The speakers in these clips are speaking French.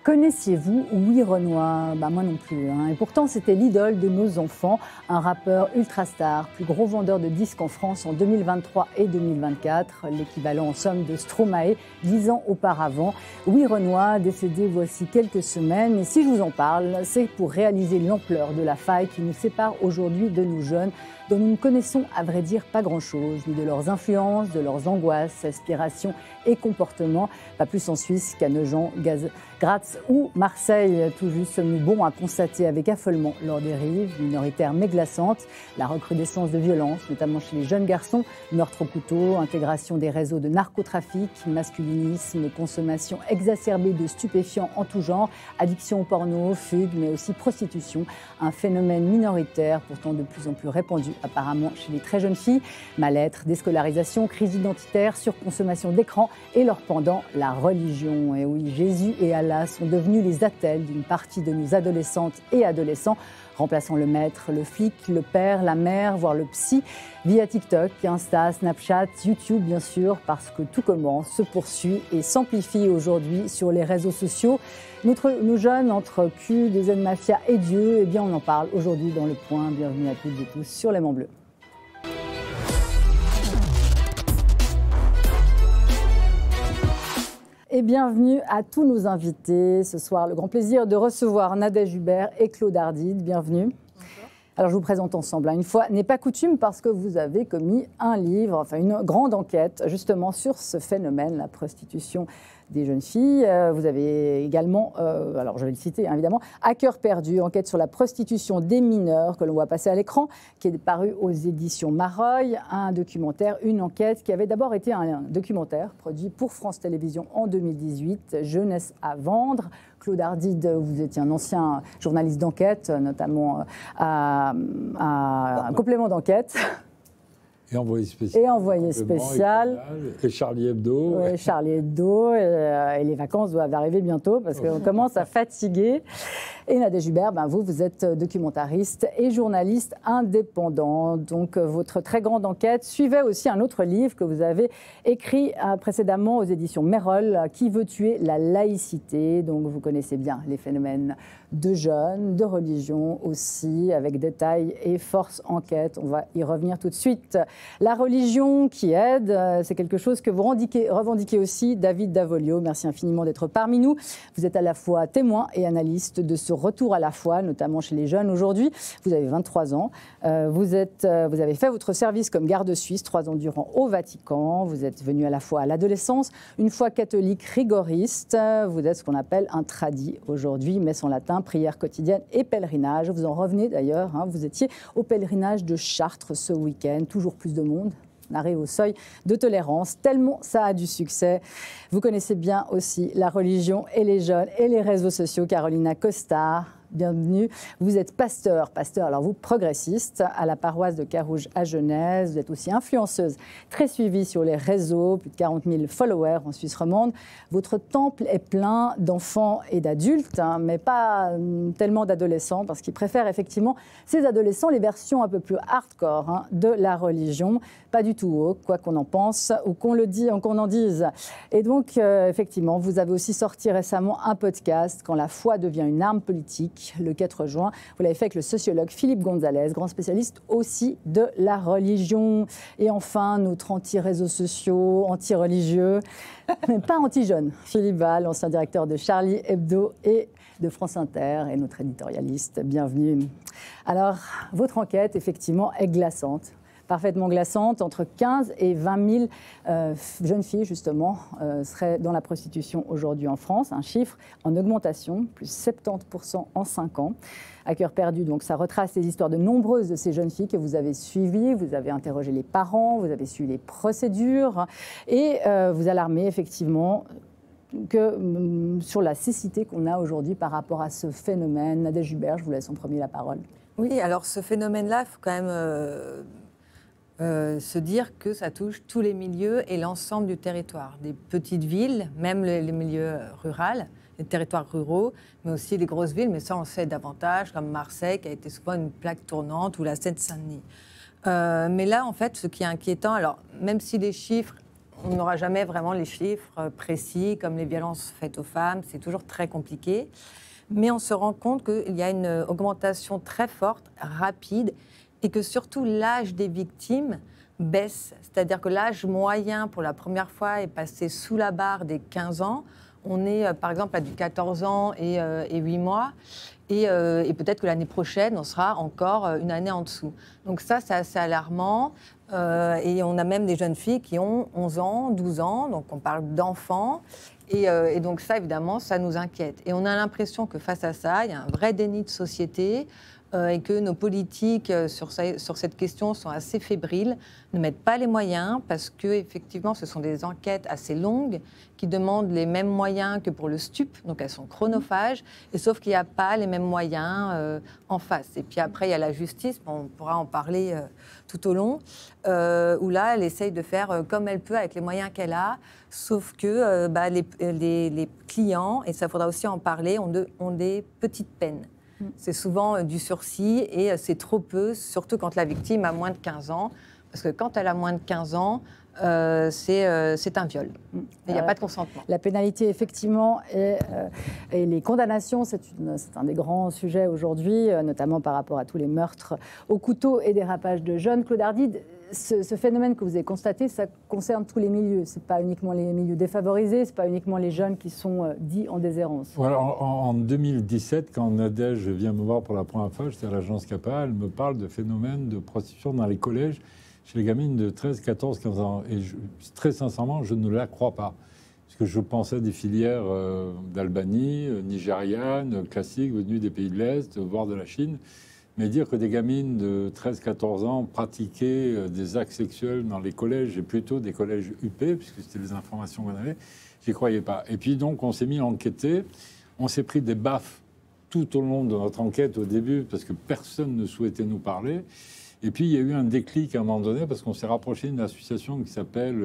Connaissiez-vous Louis Renoir? Moi non plus. Et pourtant, c'était l'idole de nos enfants, un rappeur ultra-star, plus gros vendeur de disques en France en 2023 et 2024, l'équivalent en somme de Stromae 10 ans auparavant. Louis Renoir, décédé voici quelques semaines. Et si je vous en parle, c'est pour réaliser l'ampleur de la faille qui nous sépare aujourd'hui de nous jeunes, dont nous ne connaissons à vrai dire pas grand-chose, ni de leurs influences, de leurs angoisses, aspirations et comportements. Pas plus en Suisse qu'à Nogent, Graz ou Marseille. Tout juste sommes-nous bons à constater avec affolement lors des rives, minoritaires mais glaçantes, la recrudescence de violences, notamment chez les jeunes garçons, meurtres au couteau, intégration des réseaux de narcotrafic, masculinisme, consommation exacerbée de stupéfiants en tout genre, addiction au porno, fugue, mais aussi prostitution, un phénomène minoritaire pourtant de plus en plus répandu apparemment chez les très jeunes filles, mal-être, déscolarisation, crise identitaire, surconsommation d'écran et leur pendant, la religion. Et oui, Jésus et Allah sont devenus les attelles d'une partie de nos adolescentes et adolescents, remplaçant le maître, le flic, le père, la mère, voire le psy, via TikTok, Insta, Snapchat, YouTube bien sûr, parce que tout commence, se poursuit et s'amplifie aujourd'hui sur les réseaux sociaux. Nos jeunes entre cul, des mafia et Dieu, on en parle aujourd'hui dans Le Point. Bienvenue à toutes et tous sur L'Aimant Bleu. Et bienvenue à tous nos invités. Ce soir, le grand plaisir de recevoir Nadège Hubert et Claude Ardide. Bienvenue. Bonjour. Alors, je vous présente ensemble. Une fois n'est pas coutume parce que vous avez commis un livre, une grande enquête justement sur ce phénomène, la prostitution des jeunes filles. Vous avez également, alors je vais le citer évidemment, À cœur perdu, enquête sur la prostitution des mineurs que l'on voit passer à l'écran, qui est paru aux éditions Mareuil, un documentaire, une enquête qui avait d'abord été un documentaire produit pour France Télévisions en 2018, Jeunesse à vendre. Claude Ardide, vous étiez un ancien journaliste d'enquête, notamment à un complément d'enquête. Et envoyé spécial. Et envoyé spécial. Et Charlie Hebdo. Oui, Charlie Hebdo. Et les vacances doivent arriver bientôt parce qu'on commence à fatiguer. Et Nadège Hubert, vous êtes documentariste et journaliste indépendant. Donc, votre très grande enquête suivait aussi un autre livre que vous avez écrit précédemment aux éditions Merol, Qui veut tuer la laïcité. Donc, vous connaissez bien les phénomènes de jeunes, de religion aussi, avec détail et force enquête. On va y revenir tout de suite. La religion qui aide, c'est quelque chose que vous revendiquez aussi, David Davolio. Merci infiniment d'être parmi nous. Vous êtes à la fois témoin et analyste de ce retour à la foi, notamment chez les jeunes aujourd'hui. Vous avez 23 ans. Vous avez fait votre service comme garde suisse 3 ans durant au Vatican. Vous êtes venu à la fois à l'adolescence, une foi catholique rigoriste. Vous êtes ce qu'on appelle un tradi aujourd'hui, messe en latin, prière quotidienne et pèlerinage. Vous en revenez d'ailleurs. Vous étiez au pèlerinage de Chartres ce week-end. Toujours plus de monde. On arrive au seuil de tolérance, tellement ça a du succès. Vous connaissez bien aussi la religion et les jeunes et les réseaux sociaux. Carolina Costa, bienvenue. Vous êtes pasteur, alors vous progressiste à la paroisse de Carouge à Genèse. Vous êtes aussi influenceuse, très suivie sur les réseaux, plus de 40 000 followers en Suisse romande. Votre temple est plein d'enfants et d'adultes, mais pas tellement d'adolescents, parce qu'ils préfèrent effectivement, ces adolescents, les versions un peu plus hardcore de la religion. Pas du tout woke, quoi qu'on en pense ou qu'on en dise. Et donc, effectivement, vous avez aussi sorti récemment un podcast, Quand la foi devient une arme politique, le 4 juin. Vous l'avez fait avec le sociologue Philippe Gonzalez, grand spécialiste aussi de la religion. Et enfin, notre anti-réseaux sociaux, anti-religieux, mais pas anti-jeunes. Philippe Val, ancien directeur de Charlie Hebdo et de France Inter, et notre éditorialiste. Bienvenue. Alors, votre enquête, effectivement, est glaçante. Parfaitement glaçante, entre 15 et 20 000 jeunes filles, justement, seraient dans la prostitution aujourd'hui en France. Un chiffre en augmentation, plus 70% en 5 ans. À cœur perdu, donc ça retrace les histoires de nombreuses de ces jeunes filles que vous avez suivies. Vous avez interrogé les parents, vous avez suivi les procédures et vous alarmez effectivement sur la cécité qu'on a aujourd'hui par rapport à ce phénomène. Nadège Hubert, je vous laisse en premier la parole. Oui, alors ce phénomène-là, il faut quand même se dire que ça touche tous les milieux et l'ensemble du territoire, des petites villes, même les milieux ruraux, les territoires ruraux, mais aussi les grosses villes, mais ça on sait davantage, comme Marseille, qui a été souvent une plaque tournante, ou la Seine-Saint-Denis. Mais là, en fait, ce qui est inquiétant, alors même si les chiffres, on n'aura jamais vraiment les chiffres précis, comme les violences faites aux femmes, c'est toujours très compliqué. Mais on se rend compte qu'il y a une augmentation très forte, rapide, et que surtout l'âge des victimes baisse. C'est-à-dire que l'âge moyen, pour la première fois, est passé sous la barre des 15 ans. On est, par exemple, à du 14 ans et 8 mois. Et peut-être que l'année prochaine, on sera encore une année en dessous. Donc ça, c'est assez alarmant. Et on a même des jeunes filles qui ont 11 ans, 12 ans. Donc on parle d'enfants. Et donc ça, évidemment, ça nous inquiète. Et on a l'impression que face à ça, il y a un vrai déni de société et que nos politiques sur cette question sont assez fébriles, ne mettent pas les moyens parce qu'effectivement, ce sont des enquêtes assez longues qui demandent les mêmes moyens que pour le STUP, donc elles sont chronophages, et sauf qu'il n'y a pas les mêmes moyens en face. Et puis après, il y a la justice, on pourra en parler tout au long, où là, elle essaye de faire comme elle peut avec les moyens qu'elle a, sauf que les clients, et ça faudra aussi en parler, ont des petites peines. C'est souvent du sursis et c'est trop peu, surtout quand la victime a moins de 15 ans. Parce que quand elle a moins de 15 ans, c'est un viol. Il n'y a pas de consentement. La pénalité, effectivement, et les condamnations, c'est un des grands sujets aujourd'hui, notamment par rapport à tous les meurtres au couteau et dérapages de jeunes. Claude Ardide, ce phénomène que vous avez constaté, ça concerne tous les milieux. Ce n'est pas uniquement les milieux défavorisés, ce n'est pas uniquement les jeunes qui sont dits en déshérence. Voilà, en 2017, quand Nadège vient me voir pour la première fois, j'étais à l'agence CAPA, elle me parle de phénomènes de prostitution dans les collèges chez les gamines de 13, 14, 15 ans. Et très sincèrement, je ne la crois pas. Parce que je pensais des filières d'Albanie, nigérianes, classiques, venues des pays de l'Est, voire de la Chine. Mais dire que des gamines de 13-14 ans pratiquaient des actes sexuels dans les collèges, et plutôt des collèges UP, puisque c'était les informations qu'on avait, j'y croyais pas. Et puis donc, on s'est mis à enquêter. On s'est pris des baffes tout au long de notre enquête au début, parce que personne ne souhaitait nous parler. Et puis, il y a eu un déclic à un moment donné, parce qu'on s'est rapproché d'une association qui s'appelle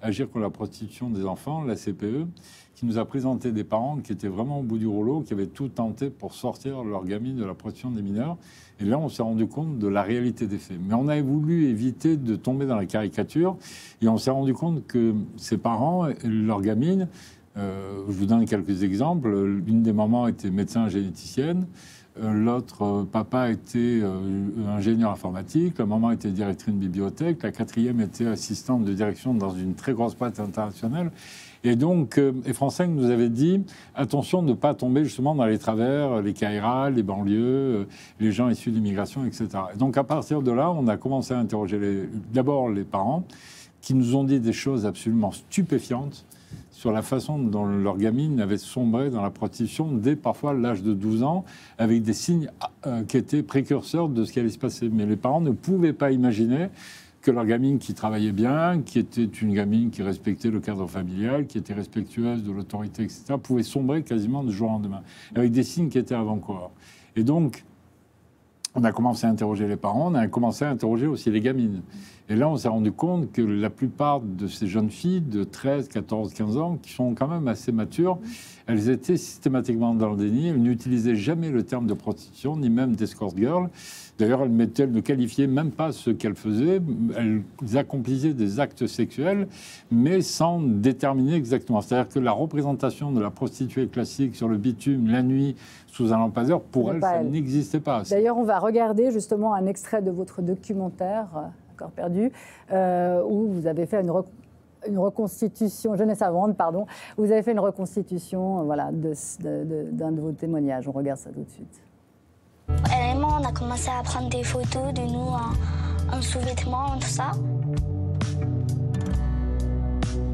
Agir contre la prostitution des enfants, la CPE, qui nous a présenté des parents qui étaient vraiment au bout du rouleau, qui avaient tout tenté pour sortir leur gamine de la prostitution des mineurs. Et là, on s'est rendu compte de la réalité des faits. Mais on avait voulu éviter de tomber dans la caricature. Et on s'est rendu compte que ces parents, leur gamine, je vous donne quelques exemples. Une des mamans était médecin généticienne. L'autre papa était ingénieur informatique, la maman était directrice de bibliothèque, la quatrième était assistante de direction dans une très grosse boîte internationale. Et donc, France 5 nous avait dit, attention de ne pas tomber justement dans les travers, les CAIRA, les banlieues, les gens issus d'immigration, etc. Et donc, à partir de là, on a commencé à interroger d'abord les parents, qui nous ont dit des choses absolument stupéfiantes sur la façon dont leur gamine avait sombré dans la prostitution dès parfois l'âge de 12 ans, avec des signes qui étaient précurseurs de ce qui allait se passer. Mais les parents ne pouvaient pas imaginer que leur gamine qui travaillait bien, qui était une gamine qui respectait le cadre familial, qui était respectueuse de l'autorité, etc., pouvait sombrer quasiment du jour au lendemain, avec des signes qui étaient avant-coureurs. Et donc, on a commencé à interroger les parents, on a commencé à interroger aussi les gamines. Et là, on s'est rendu compte que la plupart de ces jeunes filles de 13, 14, 15 ans, qui sont quand même assez matures, elles étaient systématiquement dans le déni. Elles n'utilisaient jamais le terme de prostitution, ni même d'escort girl. D'ailleurs, elles ne qualifiaient même pas ce qu'elles faisaient. Elles accomplissaient des actes sexuels, mais sans déterminer exactement. C'est-à-dire que la représentation de la prostituée classique sur le bitume, la nuit, sous un lampadaire, pour elles, ça n'existait pas. D'ailleurs, on va regarder justement un extrait de votre documentaire, Corps perdu, où vous avez fait une reconstitution, Jeunesse savante, pardon, vous avez fait une reconstitution voilà, d'un de vos témoignages. On regarde ça tout de suite. Elle et moi, on a commencé à prendre des photos de nous en sous-vêtements, tout ça.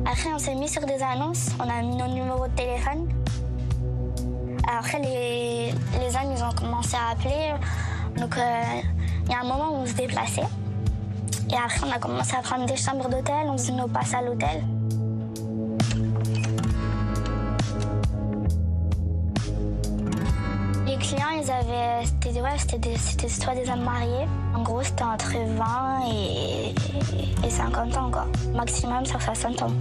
Après, on s'est mis sur des annonces, on a mis nos numéros de téléphone. Après, les hommes, ils ont commencé à appeler. Donc, il y a un moment où on se déplaçait. Et après, on a commencé à prendre des chambres d'hôtel, on faisait nos passes à l'hôtel. Les clients, ils avaient... C'était soit des hommes mariés. En gros, c'était entre 20 et 50 ans, quoi. Maximum, sur 60 ans.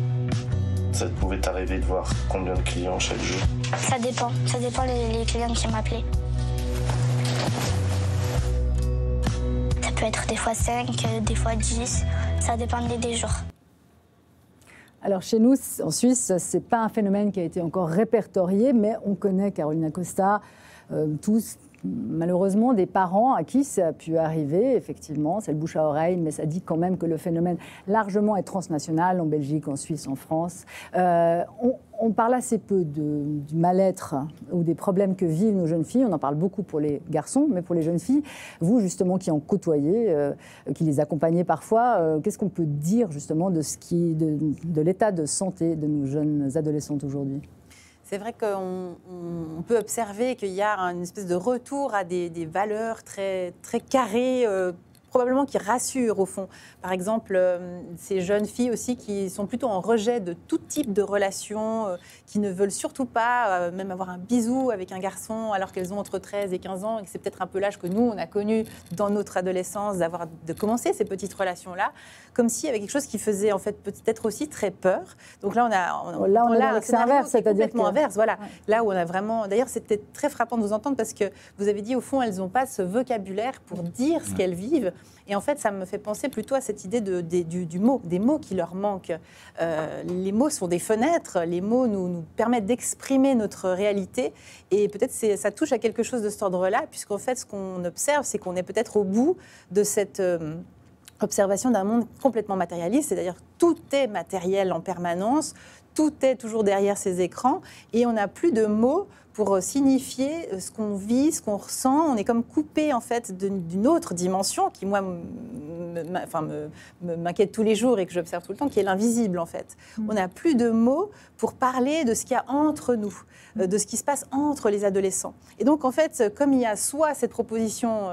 Ça pouvait t'arriver de voir combien de clients chaque jour? Ça dépend les clients qui m'appelaient. Ça peut être des fois 5, des fois 10, ça dépendait des jours. Alors chez nous, en Suisse, ce n'est pas un phénomène qui a été encore répertorié, mais on connaît Carolina Costa, tous, malheureusement, des parents à qui ça a pu arriver, effectivement, c'est le bouche à oreille, mais ça dit quand même que le phénomène largement est transnational, en Belgique, en Suisse, en France. On parle assez peu du mal-être ou des problèmes que vivent nos jeunes filles. On en parle beaucoup pour les garçons, mais pour les jeunes filles, vous justement qui en côtoyez, qui les accompagnez parfois, qu'est-ce qu'on peut dire justement de l'état de santé de nos jeunes adolescentes aujourd'hui ? C'est vrai qu'on peut observer qu'il y a une espèce de retour à des valeurs très, très carrées, probablement qui rassurent au fond. Par exemple, ces jeunes filles aussi qui sont plutôt en rejet de tout type de relations, qui ne veulent surtout pas même avoir un bisou avec un garçon alors qu'elles ont entre 13 et 15 ans et que c'est peut-être un peu l'âge que nous, on a connu dans notre adolescence, de commencer ces petites relations-là, comme s'il y avait quelque chose qui faisait en fait peut-être aussi très peur. Donc là, on est dans l'excès inverse, c'est-à-dire complètement inverse. Voilà. Ouais. Là où on a vraiment... D'ailleurs, c'était très frappant de vous entendre parce que vous avez dit, au fond, elles n'ont pas ce vocabulaire pour dire ce qu'elles vivent. Et en fait, ça me fait penser plutôt à cette idée du mot, des mots qui leur manquent. Les mots sont des fenêtres, les mots nous permettent d'exprimer notre réalité. Et peut-être ça touche à quelque chose de cet ordre-là, puisqu'en fait, ce qu'on observe, c'est qu'on est peut-être au bout de cette... observation d'un monde complètement matérialiste, c'est-à-dire tout est matériel en permanence, tout est toujours derrière ces écrans, et on n'a plus de mots pour signifier ce qu'on vit, ce qu'on ressent. On est comme coupé en fait d'une autre dimension qui, moi, m'inquiète tous les jours et que j'observe tout le temps, qui est l'invisible en fait. On n'a plus de mots pour parler de ce qu'il y a entre nous, de ce qui se passe entre les adolescents. Et donc en fait, comme il y a soit cette proposition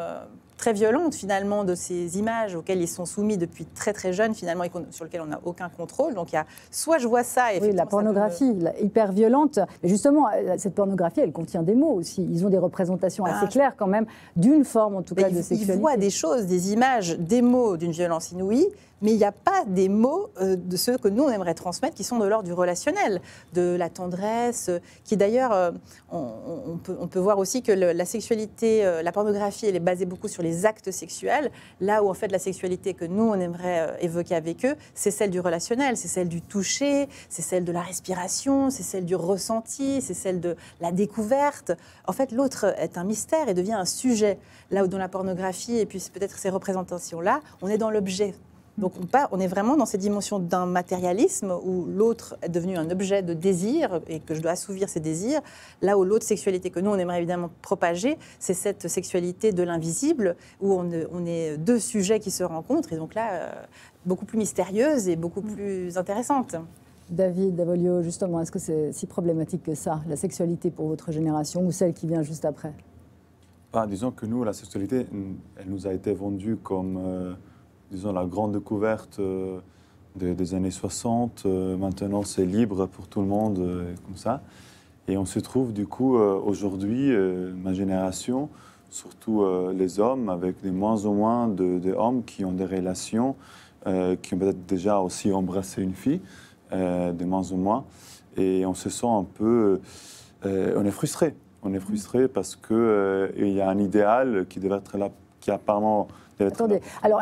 très violente finalement de ces images auxquelles ils sont soumis depuis très très jeunes finalement et sur lesquelles on n'a aucun contrôle. Donc il y a soit je vois ça... Oui, la pornographie hyper violente. Mais justement, cette pornographie, elle contient des mots aussi. Ils ont des représentations assez claires quand même d'une forme en tout cas de sexualité. Ils voient des choses, des images, des mots d'une violence inouïe, mais il n'y a pas des mots de ceux que nous on aimerait transmettre qui sont de l'ordre du relationnel, de la tendresse, qui d'ailleurs, on peut voir aussi que la sexualité, la pornographie, elle est basée beaucoup sur les actes sexuels, là où en fait la sexualité que nous on aimerait évoquer avec eux, c'est celle du relationnel, c'est celle du toucher, c'est celle de la respiration, c'est celle du ressenti, c'est celle de la découverte. En fait, l'autre est un mystère et devient un sujet, là où dans la pornographie et puis peut-être ces représentations-là, on est dans l'objet. Donc on est vraiment dans ces dimensions d'un matérialisme où l'autre est devenu un objet de désir et que je dois assouvir ses désirs, là où l'autre sexualité que nous on aimerait évidemment propager, c'est cette sexualité de l'invisible où on est deux sujets qui se rencontrent et donc là beaucoup plus mystérieuse et beaucoup plus intéressante. David Davolio, justement, est-ce que c'est si problématique que ça, la sexualité pour votre génération ou celle qui vient juste après ? Disons que nous, la sexualité, elle nous a été vendue comme... disons, la grande découverte des années 60. Maintenant, c'est libre pour tout le monde, comme ça. Et on se trouve, du coup, aujourd'hui, ma génération, surtout les hommes, avec de moins en moins d'hommes qui ont des relations, qui ont peut-être déjà aussi embrassé une fille, de moins en moins. Et on se sent un peu... on est frustré. On est frustré parce qu'il y a un idéal qui devait être là, qui apparemment... Attendez, alors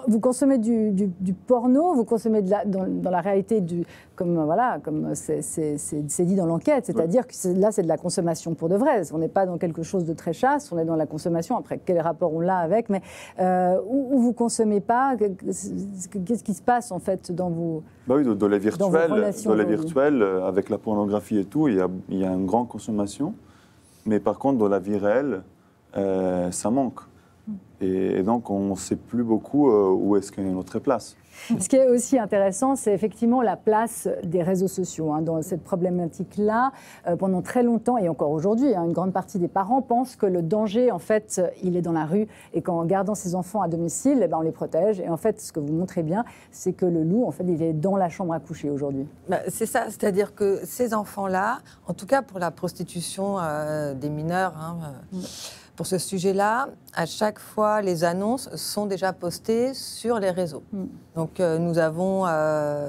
vous consommez du porno, vous consommez dans la réalité comme c'est dit dans l'enquête, c'est-à-dire que là c'est de la consommation pour de vrai. On n'est pas dans quelque chose de très chaste, on est dans la consommation. Après, quel rapport on l'a avec, mais où vous consommez pas, qu'est-ce qui se passe en fait dans vos oui, dans les virtuels, relations, avec la pornographie et tout, il y a une grande consommation, mais par contre dans la vie réelle, ça manque. Et donc, on ne sait plus beaucoup où est-ce qu'il y a notre place. Ce qui est aussi intéressant, c'est effectivement la place des réseaux sociaux dans cette problématique-là. Pendant très longtemps, et encore aujourd'hui, une grande partie des parents pensent que le danger, en fait, il est dans la rue et qu'en gardant ses enfants à domicile, on les protège. Et en fait, ce que vous montrez bien, c'est que le loup, en fait, il est dans la chambre à coucher aujourd'hui. C'est ça, c'est-à-dire que ces enfants-là, en tout cas pour la prostitution des mineurs, pour ce sujet-là, à chaque fois, les annonces sont déjà postées sur les réseaux. Donc, nous avons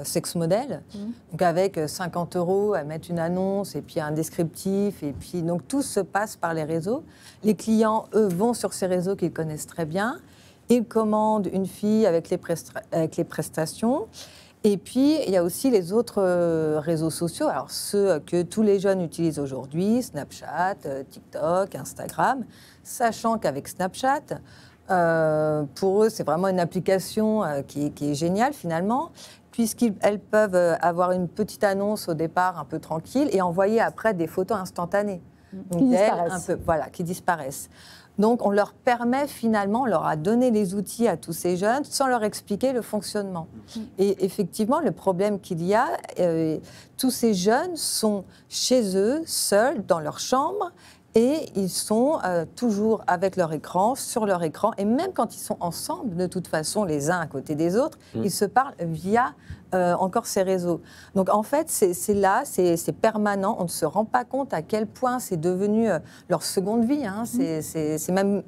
Sex Model, donc avec 50 € à mettre une annonce et puis un descriptif. Et puis, donc, tout se passe par les réseaux. Les clients, eux, vont sur ces réseaux qu'ils connaissent très bien. Ils commandent une fille avec les prestations. Et puis, il y a aussi les autres réseaux sociaux, alors ceux que tous les jeunes utilisent aujourd'hui, Snapchat, TikTok, Instagram, sachant qu'avec Snapchat, pour eux, c'est vraiment une application qui est géniale finalement, puisqu'elles peuvent avoir une petite annonce au départ un peu tranquille et envoyer après des photos instantanées. Qui disparaissent. Qui disparaissent. Donc, on leur permet finalement, on leur a donné les outils à tous ces jeunes sans leur expliquer le fonctionnement. Et effectivement, le problème qu'il y a, tous ces jeunes sont chez eux, seuls, dans leur chambre, et ils sont toujours avec leur écran, sur leur écran, et même quand ils sont ensemble, de toute façon, les uns à côté des autres, ils se parlent via encore ces réseaux. Donc en fait, c'est là, c'est permanent, on ne se rend pas compte à quel point c'est devenu leur seconde vie, hein.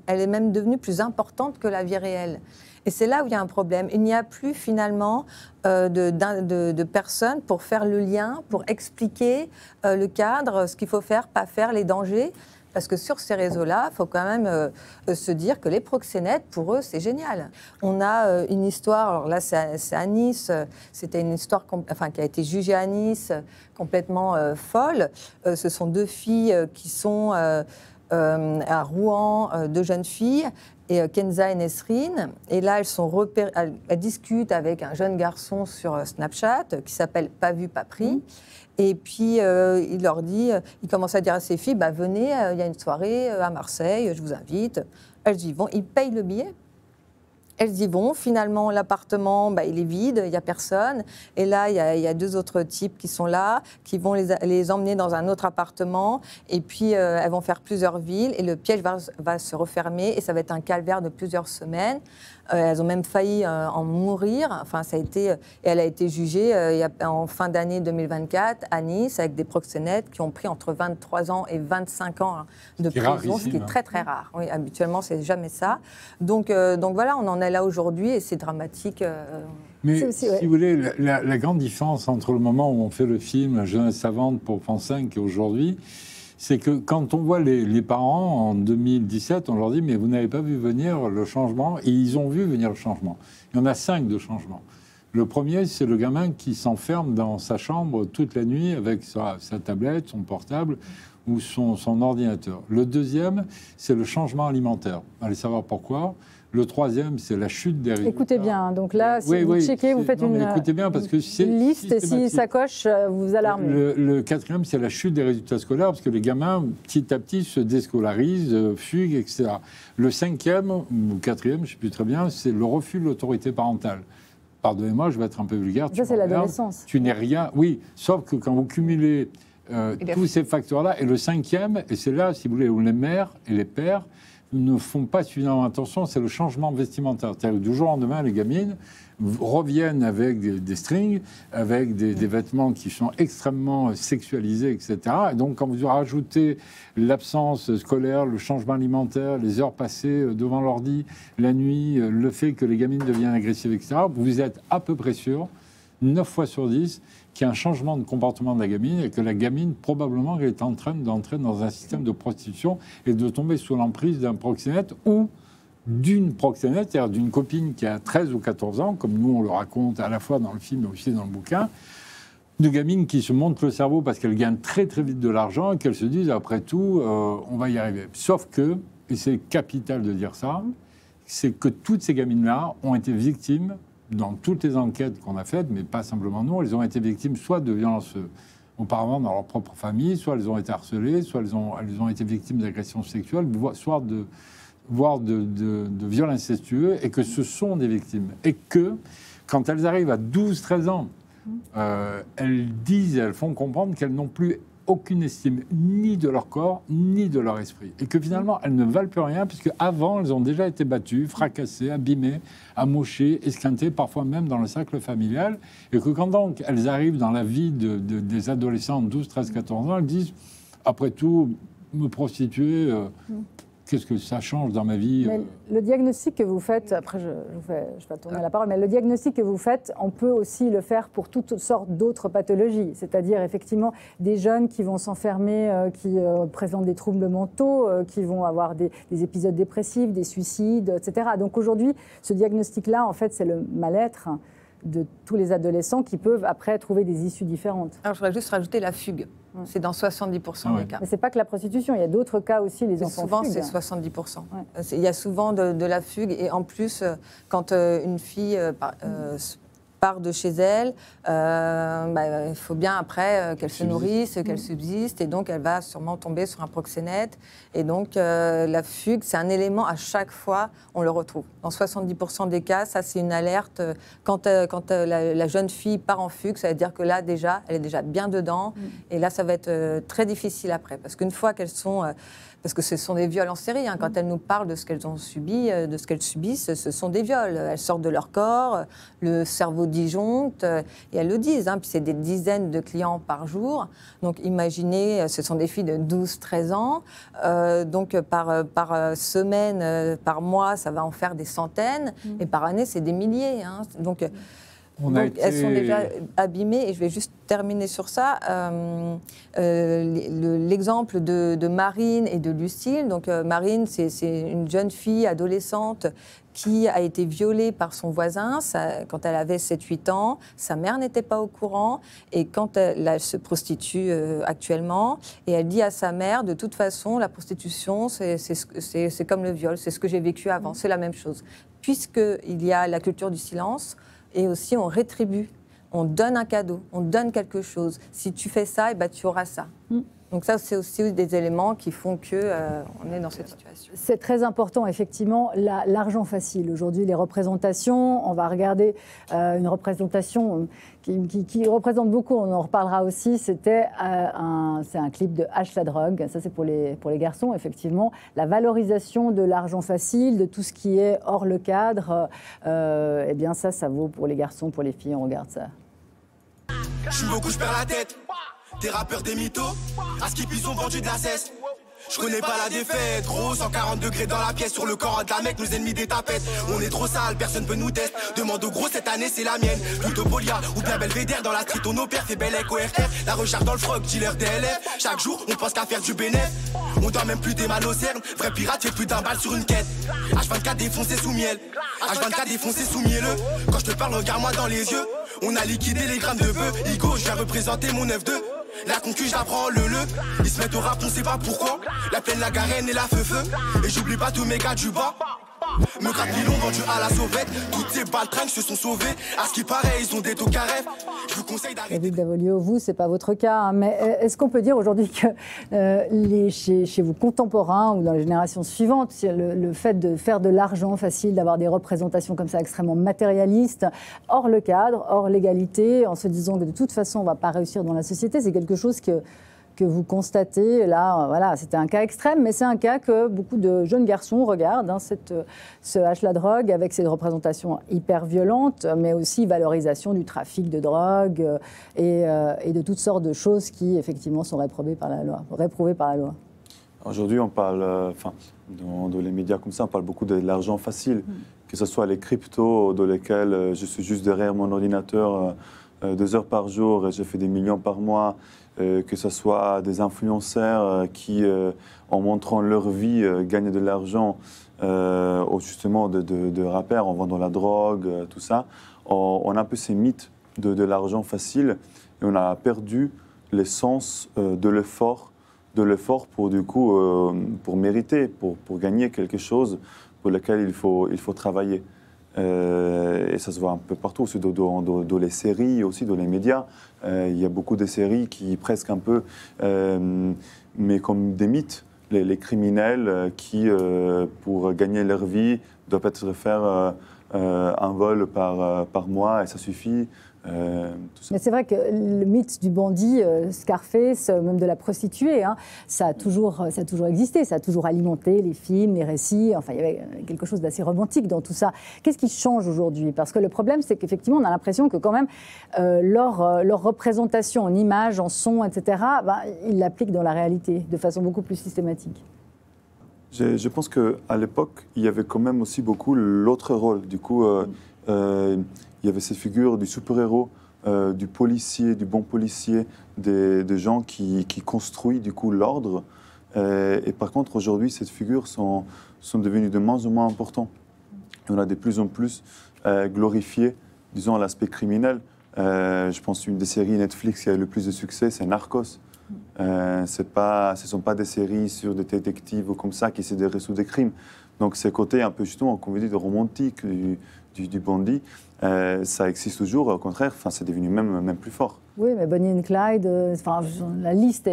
Elle est même devenue plus importante que la vie réelle. Et c'est là où il y a un problème. Il n'y a plus finalement de personnes pour faire le lien, pour expliquer le cadre, ce qu'il faut faire, pas faire, les dangers. Parce que sur ces réseaux-là, il faut quand même se dire que les proxénètes, pour eux, c'est génial. On a une histoire, alors là c'est à Nice, c'était une histoire qui a été jugée à Nice, complètement folle. Ce sont deux filles qui sont à Rouen, deux jeunes filles, et Kenza et Nesrine. Et là, elles discutent avec un jeune garçon sur Snapchat qui s'appelle Pas vu, pas pris. Et puis, il leur dit, il commence à dire à ses filles, venez, il y a une soirée à Marseille, je vous invite. Elles y vont, ils payent le billet. Elles y vont. Finalement, l'appartement, il est vide, il n'y a personne. Et là, il y a deux autres types qui sont là, qui vont les emmener dans un autre appartement. Et puis, elles vont faire plusieurs villes. Et le piège va se refermer. Et ça va être un calvaire de plusieurs semaines. Elles ont même failli en mourir. Enfin, ça a été, et elle a été jugée en fin d'année 2024 à Nice avec des proxénètes qui ont pris entre 23 ans et 25 ans de prison, ce qui est très très rare. Oui, habituellement, c'est jamais ça. Donc voilà, on en est là aujourd'hui et c'est dramatique. Mais si vous voulez, la grande différence entre le moment où on fait le film Jeunesse savante pour France 5 et aujourd'hui, c'est que quand on voit les parents en 2017, on leur dit « mais vous n'avez pas vu venir le changement ?» Et ils ont vu venir le changement. Il y en a 5 de changements. Le premier, c'est le gamin qui s'enferme dans sa chambre toute la nuit avec sa tablette, son portable ou son ordinateur. Le deuxième, c'est le changement alimentaire. Allez savoir pourquoi. Le troisième, c'est la chute des résultats. Écoutez bien, donc là, si vous checkez, vous faites écoutez bien parce que une liste, et si ça coche, vous vous alarmez. Le quatrième, c'est la chute des résultats scolaires, parce que les gamins, petit à petit, se déscolarisent, fuguent, etc. Le cinquième, ou quatrième, je ne sais plus très bien, c'est le refus de l'autorité parentale. Pardonnez-moi, je vais être un peu vulgaire. Ça, c'est l'adolescence. Tu n'es rien, oui, sauf que quand vous cumulez tous ces facteurs-là, et le cinquième, et c'est là, si vous voulez, où les mères et les pères ne font pas suffisamment attention, c'est le changement vestimentaire. C'est-à-dire que du jour au lendemain, les gamines reviennent avec des strings, avec des vêtements qui sont extrêmement sexualisés, etc. Et donc, quand vous rajoutez l'absence scolaire, le changement alimentaire, les heures passées devant l'ordi, la nuit, le fait que les gamines deviennent agressives, etc., vous êtes à peu près sûr, 9 fois sur 10, qu'il y a un changement de comportement de la gamine et que la gamine, probablement, est en train d'entrer dans un système de prostitution et de tomber sous l'emprise d'un proxénète ou d'une proxénète, c'est-à-dire d'une copine qui a 13 ou 14 ans, comme nous on le raconte à la fois dans le film mais aussi dans le bouquin, de gamines qui se montent le cerveau parce qu'elles gagnent très très vite de l'argent et qu'elles se disent, après tout, on va y arriver. Sauf que, et c'est capital de dire ça, c'est que toutes ces gamines-là ont été victimes dans toutes les enquêtes qu'on a faites, mais pas simplement nous, elles ont été victimes soit de violences auparavant dans leur propre famille, soit elles ont été harcelées, soit elles ont été victimes d'agressions sexuelles, voire de viols incestueux, et que ce sont des victimes. Et que, quand elles arrivent à 12-13 ans, elles font comprendre qu'elles n'ont plus aucune estime ni de leur corps, ni de leur esprit. Et que finalement, elles ne valent plus rien, puisque avant elles ont déjà été battues, fracassées, abîmées, amochées, esquintées, parfois même dans le cercle familial. Et que quand donc elles arrivent dans la vie des adolescents de 12, 13, 14 ans, elles disent, après tout, me prostituer... qu'est-ce que ça change dans ma vie mais le diagnostic que vous faites, après je vais tourner la parole, mais le diagnostic que vous faites, on peut aussi le faire pour toutes sortes d'autres pathologies, c'est-à-dire effectivement des jeunes qui vont s'enfermer, qui présentent des troubles mentaux, qui vont avoir des épisodes dépressifs, des suicides, etc. Donc aujourd'hui, ce diagnostic-là, en fait, c'est le mal-être. de tous les adolescents qui peuvent après trouver des issues différentes. Alors, je voudrais juste rajouter la fugue. C'est dans 70% des cas. Mais ce n'est pas que la prostitution, il y a d'autres cas aussi, les enfants Souvent, fuguent. c'est 70%. Ouais. Il y a souvent de la fugue. Et en plus, quand une fille part de chez elle, il faut bien après qu'elle se nourrisse, qu'elle subsiste. Et donc, elle va sûrement tomber sur un proxénète. Et donc, la fugue, c'est un élément, à chaque fois, on le retrouve. Dans 70% des cas, ça, c'est une alerte. Quand la jeune fille part en fugue, ça veut dire que là, déjà, elle est déjà bien dedans. Et là, ça va être très difficile après. Parce qu'une fois qu'elles sont... parce que ce sont des viols en série. Hein. Quand elles nous parlent de ce qu'elles ont subi, de ce qu'elles subissent, ce sont des viols. Elles sortent de leur corps, le cerveau disjoncte, et elles le disent. Hein. Puis c'est des dizaines de clients par jour. Donc imaginez, ce sont des filles de 12-13 ans. Donc par semaine, par mois, ça va en faire des centaines. Et par année, c'est des milliers. Hein. Donc elles sont déjà abîmées, et je vais juste terminer sur ça. L'exemple de Marine et de Lucille. Donc Marine, c'est une jeune fille adolescente qui a été violée par son voisin quand elle avait 7-8 ans. Sa mère n'était pas au courant, et quand elle se prostitue actuellement, et elle dit à sa mère, de toute façon, la prostitution, c'est comme le viol, c'est ce que j'ai vécu avant, c'est la même chose. Puisqu'il y a la culture du silence, et aussi on rétribue, on donne un cadeau, on donne quelque chose. Si tu fais ça, tu auras ça. Donc ça, c'est aussi des éléments qui font qu'on est dans cette situation. C'est très important, effectivement, l'argent facile. Aujourd'hui, les représentations, on va regarder une représentation qui représente beaucoup, on en reparlera aussi, c'est un clip de H la drogue, ça c'est pour les garçons, effectivement. La valorisation de l'argent facile, de tout ce qui est hors le cadre, eh bien ça vaut pour les garçons, pour les filles, on regarde ça. Je suis beaucoup, je perds la tête. Des rappeurs, des mythos, à ce qu'ils ont vendu de la cesse. Je connais pas la défaite, gros, 140 degrés dans la pièce, sur le corps de la mec, nos ennemis des tapettes. On est trop sale, personne peut nous tester. Demande au gros, cette année c'est la mienne. Plutôt Polia ou bien Belvédère, dans la street on opère, fait belle éco RF. La recharge dans le froc, dealer DLF. Chaque jour, on pense qu'à faire du bénéf. On doit même plus des mal au cerne. Vrai pirate, fait plus d'un balle sur une quête. H24 défoncé sous miel. H24 défoncé sous mielleux. Quand je te parle, regarde-moi dans les yeux. On a liquidé les grammes de bœuf. Igo, je viens représenter mon 9-2. La concu, je la prends le. Ils se mettent au rap, on sait pas pourquoi. La plaine, la garenne et la feu-feu. Et j'oublie pas tous mes gars du bas. Me craque l'ont vendu à la sauvette. Toutes ces baltringues se sont sauvées. À ce qui paraît, ils ont des taux carrés. Je vous conseille d'arrêter. David Davolio, vous, c'est pas votre cas, hein, mais est-ce qu'on peut dire aujourd'hui que chez vos contemporains ou dans les générations suivantes, le fait de faire de l'argent facile, d'avoir des représentations comme ça extrêmement matérialistes, hors le cadre, hors l'égalité, en se disant que de toute façon on va pas réussir dans la société, c'est quelque chose que vous constatez, là, voilà, c'était un cas extrême, mais c'est un cas que beaucoup de jeunes garçons regardent, hein, ce H la drogue, avec ses représentations hyper violentes, mais aussi valorisation du trafic de drogue et de toutes sortes de choses qui, effectivement, sont réprouvées par la loi. Aujourd'hui, on parle, dans les médias comme ça, on parle beaucoup de l'argent facile, que ce soit les cryptos dans lesquels je suis juste derrière mon ordinateur 2 heures par jour et je fais des millions par mois. Que ce soit des influenceurs qui, en montrant leur vie, gagnent de l'argent, ou justement de rappeurs en vendant la drogue, tout ça. On a un peu ces mythes de l'argent facile et on a perdu l'essence de l'effort pour, du coup, pour mériter, pour gagner quelque chose pour lequel il faut travailler. Et ça se voit un peu partout, aussi dans les séries, aussi dans les médias. Il y a beaucoup de séries qui presque un peu, mais comme des mythes, les criminels qui, pour gagner leur vie, doivent peut-être faire un vol par mois et ça suffit. Mais c'est vrai que le mythe du bandit, Scarface, même de la prostituée, hein, ça a toujours existé, ça a toujours alimenté les films, les récits. Enfin, il y avait quelque chose d'assez romantique dans tout ça. Qu'est-ce qui change aujourd'hui? Parce que le problème, c'est qu'effectivement, on a l'impression que quand même, leur représentation en images, en son, etc., ils l'appliquent dans la réalité de façon beaucoup plus systématique. Je pense qu'à l'époque, il y avait quand même aussi beaucoup l'autre rôle. Du coup, il y avait ces figures du super-héros, du policier, du bon policier, des gens qui construisent du coup l'ordre. Et par contre, aujourd'hui, ces figures sont devenues de moins en moins importantes. On a de plus en plus glorifié disons, l'aspect criminel, je pense qu'une des séries Netflix qui a eu le plus de succès, c'est Narcos. Ce ne sont pas des séries sur des détectives ou comme ça qui essaient de résoudre des crimes. Donc, ces côtés un peu, justement, comme vous dites, romantique du bandit, ça existe toujours. Au contraire, c'est devenu même plus fort. Oui, mais Bonnie and Clyde, la liste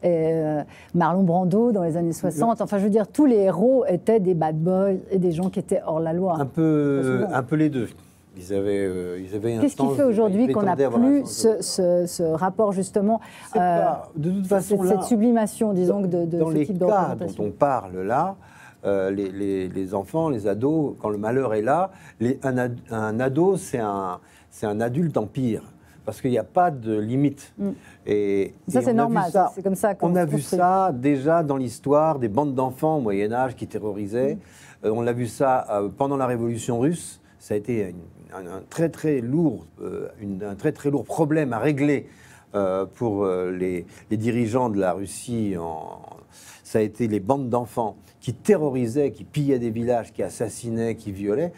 est Marlon Brando dans les années 60. Enfin, je veux dire, tous les héros étaient des bad boys et des gens qui étaient hors la loi. Un peu les deux. Ils avaient un Qu'est-ce qui fait aujourd'hui qu'on n'a plus ce rapport, justement, de toute façon, cette sublimation, disons, de ce type de représentation? Dans les cas dont on parle là, les enfants, les ados, quand le malheur est là, un ado, c'est un adulte en pire. Parce qu'il n'y a pas de limite. Et ça, c'est normal. C'est comme ça qu'on a vu ça déjà dans l'histoire des bandes d'enfants au Moyen-Âge qui terrorisaient. On l'a vu ça pendant la Révolution russe. Ça a été un très très lourd problème à régler pour les dirigeants de la Russie. Ça a été les bandes d'enfants qui terrorisaient, qui pillaient des villages, qui assassinaient, qui violaient.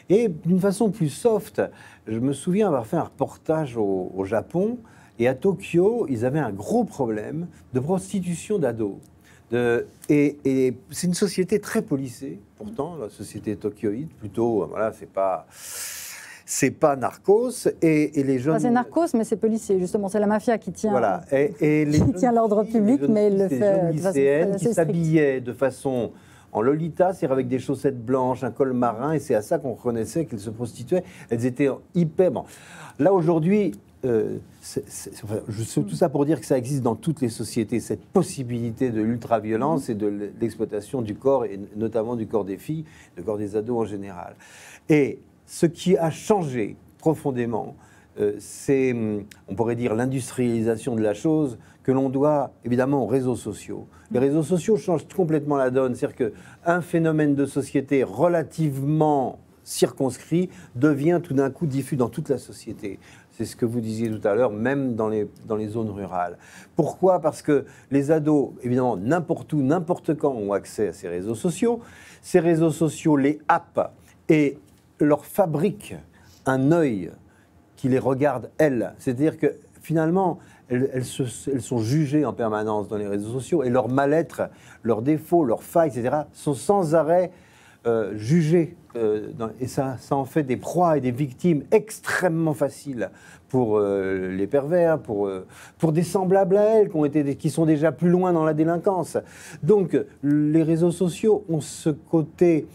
Et d'une façon plus soft, je me souviens avoir fait un reportage au Japon, et à Tokyo, ils avaient un gros problème de prostitution d'ados. Et c'est une société très policée, pourtant, la société tokyoïde, plutôt, voilà, c'est pas Narcos, et les jeunes... c'est Narcos, mais c'est policier, justement, c'est la mafia qui tient, voilà. Qui tient l'ordre public, mais il le fait de façon assez qui s'habillaient de façon... en Lolita, c'est-à-dire avec des chaussettes blanches, un col marin, et c'est à ça qu'on reconnaissait qu'elles se prostituaient. Elles étaient hyper... Bon. Là, aujourd'hui, tout ça pour dire que ça existe dans toutes les sociétés, cette possibilité de l'ultra-violence et de l'exploitation du corps, et notamment du corps des filles, du corps des ados en général. Et ce qui a changé profondément, c'est, on pourrait dire, l'industrialisation de la chose, que l'on doit évidemment aux réseaux sociaux. Les réseaux sociaux changent complètement la donne. C'est-à-dire qu'un phénomène de société relativement circonscrit devient tout d'un coup diffus dans toute la société. C'est ce que vous disiez tout à l'heure, même dans les zones rurales. Pourquoi ? Parce que les ados, évidemment, n'importe où, n'importe quand, ont accès à ces réseaux sociaux. Ces réseaux sociaux les happent et leur fabriquent un œil qui les regarde, elles. C'est-à-dire que finalement, elles sont jugées en permanence dans les réseaux sociaux et leur mal-être, leurs défauts, leurs failles, etc., sont sans arrêt jugés. Et ça en fait des proies et des victimes extrêmement faciles pour les pervers, pour des semblables à elles qui sont déjà plus loin dans la délinquance. Donc, les réseaux sociaux ont ce côté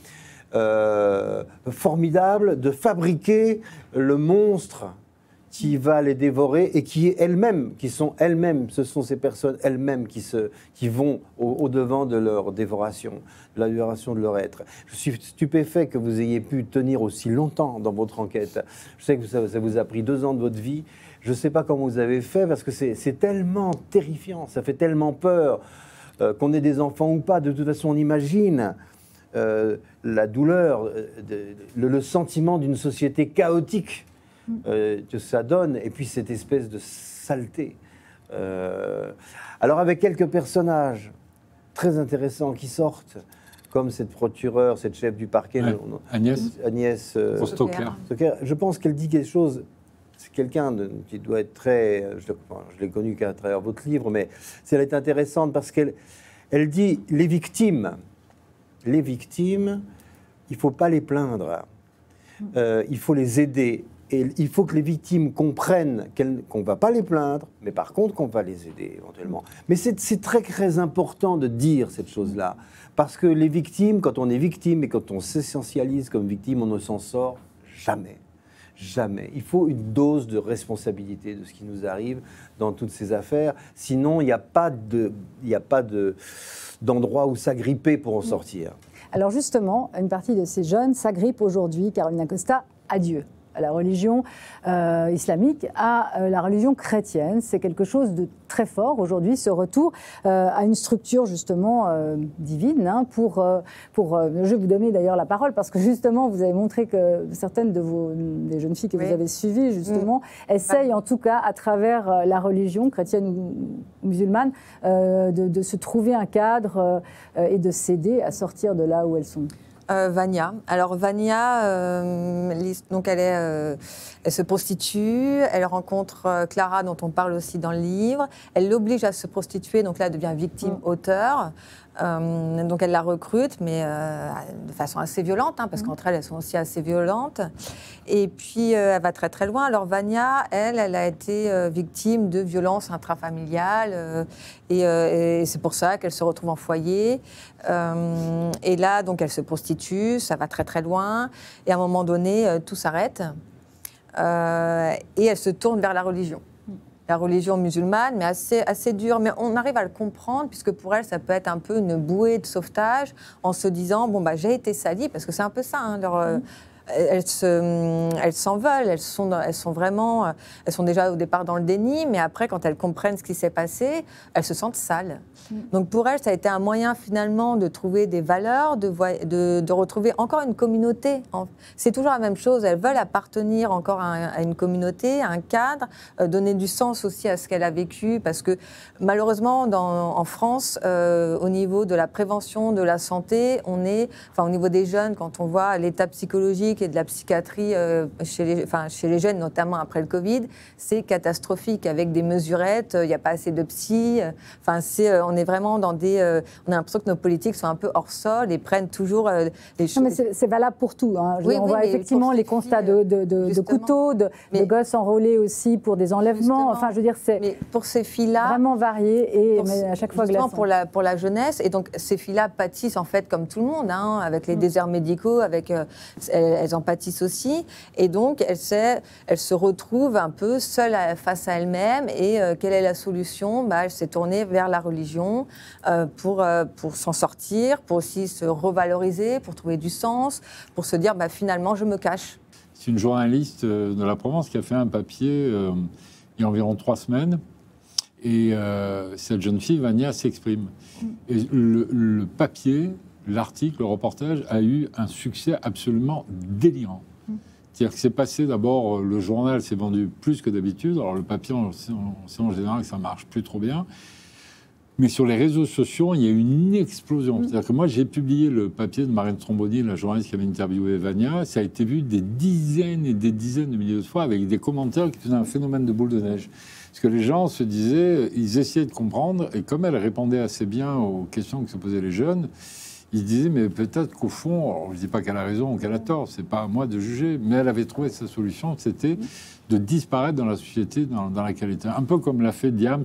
formidable de fabriquer le monstre qui va les dévorer et qui sont elles-mêmes, ce sont ces personnes elles-mêmes qui vont au-devant de leur dévoration, de la dévoration de leur être. Je suis stupéfait que vous ayez pu tenir aussi longtemps dans votre enquête. Je sais que ça vous a pris 2 ans de votre vie. Je ne sais pas comment vous avez fait parce que c'est tellement terrifiant, ça fait tellement peur qu'on ait des enfants ou pas. De toute façon, on imagine la douleur, le sentiment d'une société chaotique que ça donne, et puis cette espèce de saleté. Alors avec quelques personnages très intéressants qui sortent, comme cette procureure, cette chef du parquet, Agnès Stocker. Je pense qu'elle dit quelque chose, c'est quelqu'un qui doit être très... Je l'ai connue qu'à travers votre livre, mais elle est intéressante parce qu'elle dit les victimes, il ne faut pas les plaindre, il faut les aider. Et il faut que les victimes comprennent qu'on ne va pas les plaindre, mais par contre qu'on va les aider éventuellement. Mais c'est très très important de dire cette chose-là, parce que les victimes, quand on est victime et quand on s'essentialise comme victime, on ne s'en sort jamais. Jamais. Il faut une dose de responsabilité de ce qui nous arrive dans toutes ces affaires. Sinon, il n'y a pas d'endroit où s'agripper pour en sortir. Alors justement, une partie de ces jeunes s'agrippent aujourd'hui, Carolina Costa, à Dieu, à la religion islamique, à la religion chrétienne. C'est quelque chose de très fort aujourd'hui, ce retour à une structure justement divine. Hein, je vais vous donner d'ailleurs la parole parce que justement, vous avez montré que certaines des jeunes filles que vous avez suivies, justement, essayent en tout cas, à travers la religion chrétienne ou musulmane, de se trouver un cadre et de s'aider à sortir de là où elles sont. Vania. Alors Vania, donc elle se prostitue, elle rencontre Clara dont on parle aussi dans le livre, elle l'oblige à se prostituer, donc là elle devient victime-auteur. Donc elle la recrute, mais de façon assez violente, parce qu'entre elles sont aussi assez violentes. Et puis elle va très très loin. Alors Vania, elle a été victime de violences intrafamiliales, et c'est pour ça qu'elle se retrouve en foyer. Et là, donc elle se prostitue, ça va très très loin. Et à un moment donné, tout s'arrête. Et elle se tourne vers la religion. La religion musulmane, mais assez dure. Mais on arrive à le comprendre, puisque pour elle, ça peut être un peu une bouée de sauvetage, en se disant, bon, j'ai été salie, parce que c'est un peu ça, elles s'en veulent, elles sont déjà au départ dans le déni, mais après, quand elles comprennent ce qui s'est passé, elles se sentent sales. Donc pour elles, ça a été un moyen finalement de trouver des valeurs, de retrouver encore une communauté. C'est toujours la même chose, elles veulent appartenir encore à une communauté, à un cadre, donner du sens aussi à ce qu'elle a vécu, parce que malheureusement, en France, au niveau de la prévention de la santé, au niveau des jeunes, quand on voit l'état psychologique et de la psychiatrie chez les jeunes, notamment après le Covid, c'est catastrophique, avec des mesurettes, il n'y a pas assez de psy, on est vraiment dans on a l'impression que nos politiques sont un peu hors sol et prennent toujours les choses. Non, mais c'est valable pour tout. On voit effectivement les constats de couteaux, de gosses enrôlés aussi pour des enlèvements. Enfin, je veux dire, c'est pour ces filles-là, vraiment varié mais à chaque fois glaçant. Pour la jeunesse. Et donc, ces filles-là pâtissent en fait comme tout le monde, avec les déserts médicaux, elles en pâtissent aussi. Et donc, elles se retrouvent un peu seules face à elles-mêmes. Et quelle est la solution ? Elle s'est tournée vers la religion pour s'en sortir, pour aussi se revaloriser, pour trouver du sens, pour se dire finalement je me cache. C'est une journaliste de la Provence qui a fait un papier il y a environ 3 semaines, et cette jeune fille, Vania, s'exprime. Et le papier, l'article, le reportage a eu un succès absolument délirant. C'est-à-dire que c'est passé d'abord, le journal s'est vendu plus que d'habitude. Alors le papier, on sait en général que ça marche plus trop bien. Mais sur les réseaux sociaux, il y a eu une explosion. C'est-à-dire que moi, j'ai publié le papier de Marine Tromboni, la journaliste qui avait interviewé Vania. Ça a été vu des dizaines et des dizaines de milliers de fois, avec des commentaires qui faisaient un phénomène de boule de neige. Parce que les gens se disaient, ils essayaient de comprendre, et comme elle répondait assez bien aux questions que se posaient les jeunes, ils se disaient, mais peut-être qu'au fond, je ne dis pas qu'elle a raison ou qu'elle a tort, c'est pas à moi de juger, mais elle avait trouvé sa solution, c'était de disparaître dans la société dans laquelle elle était. Un peu comme l'a fait Diams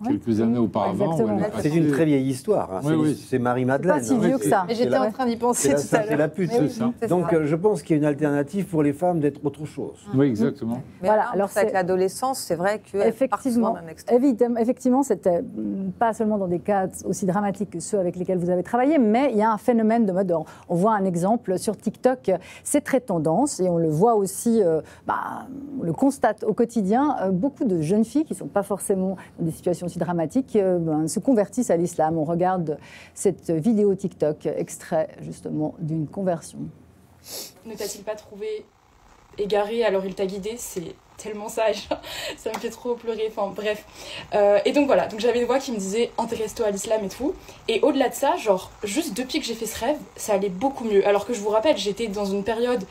quelques années auparavant. C'est une très vieille histoire. C'est Marie-Madeleine. C'est pas si vieux que ça. J'étais en train d'y penser tout à l'heure. C'est la pute. Donc je pense qu'il y a une alternative pour les femmes d'être autre chose. Oui, exactement. Mais alors avec l'adolescence, c'est vrai que effectivement, c'était pas seulement dans des cas aussi dramatiques que ceux avec lesquels vous avez travaillé, mais il y a un phénomène de mode. On voit un exemple sur TikTok, c'est très tendance, et on le voit aussi, on le constate au quotidien, beaucoup de jeunes filles qui ne sont pas forcément dans des situations aussi dramatiques se convertissent à l'islam. On regarde cette vidéo TikTok, extrait justement d'une conversion. Ne t'a-t-il pas trouvé égaré alors il t'a guidé? C'est tellement sage, ça me fait trop pleurer, enfin bref. Et donc voilà, donc j'avais une voix qui me disait intéresse-toi à l'islam et tout. Et au-delà de ça, genre juste depuis que j'ai fait ce rêve, ça allait beaucoup mieux. Alors que je vous rappelle, j'étais dans une période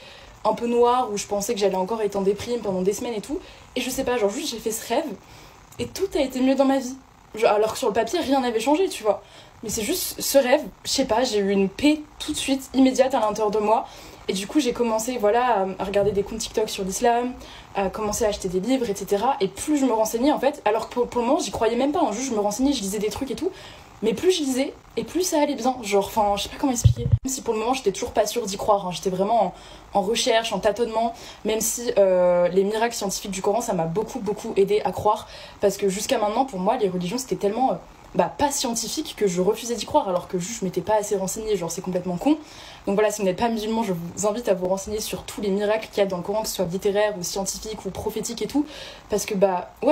un peu noire où je pensais que j'allais encore être en déprime pendant des semaines et tout. Et je sais pas, genre juste j'ai fait ce rêve et tout a été mieux dans ma vie. Alors que sur le papier, rien n'avait changé, tu vois. Mais c'est juste ce rêve, je sais pas, j'ai eu une paix tout de suite, immédiate à l'intérieur de moi. Et du coup, j'ai commencé à regarder des comptes TikTok sur l'islam, à commencer à acheter des livres, etc. Et plus je me renseignais, en fait, alors que pour le moment, j'y croyais même pas. Juste, je me renseignais, je lisais des trucs et tout. Mais plus je lisais, et plus ça allait bien. Genre, enfin, je sais pas comment expliquer. Même si pour le moment, j'étais toujours pas sûre d'y croire. J'étais vraiment en recherche, en tâtonnement. Même si les miracles scientifiques du Coran, ça m'a beaucoup, beaucoup aidé à croire. Parce que jusqu'à maintenant, pour moi, les religions, c'était tellement pas scientifique que je refusais d'y croire. Alors que juste, je m'étais pas assez renseignée. Genre, c'est complètement con. Donc voilà, si vous n'êtes pas musulman, je vous invite à vous renseigner sur tous les miracles qu'il y a dans le Coran, que ce soit littéraire ou scientifique ou prophétique et tout. Parce que,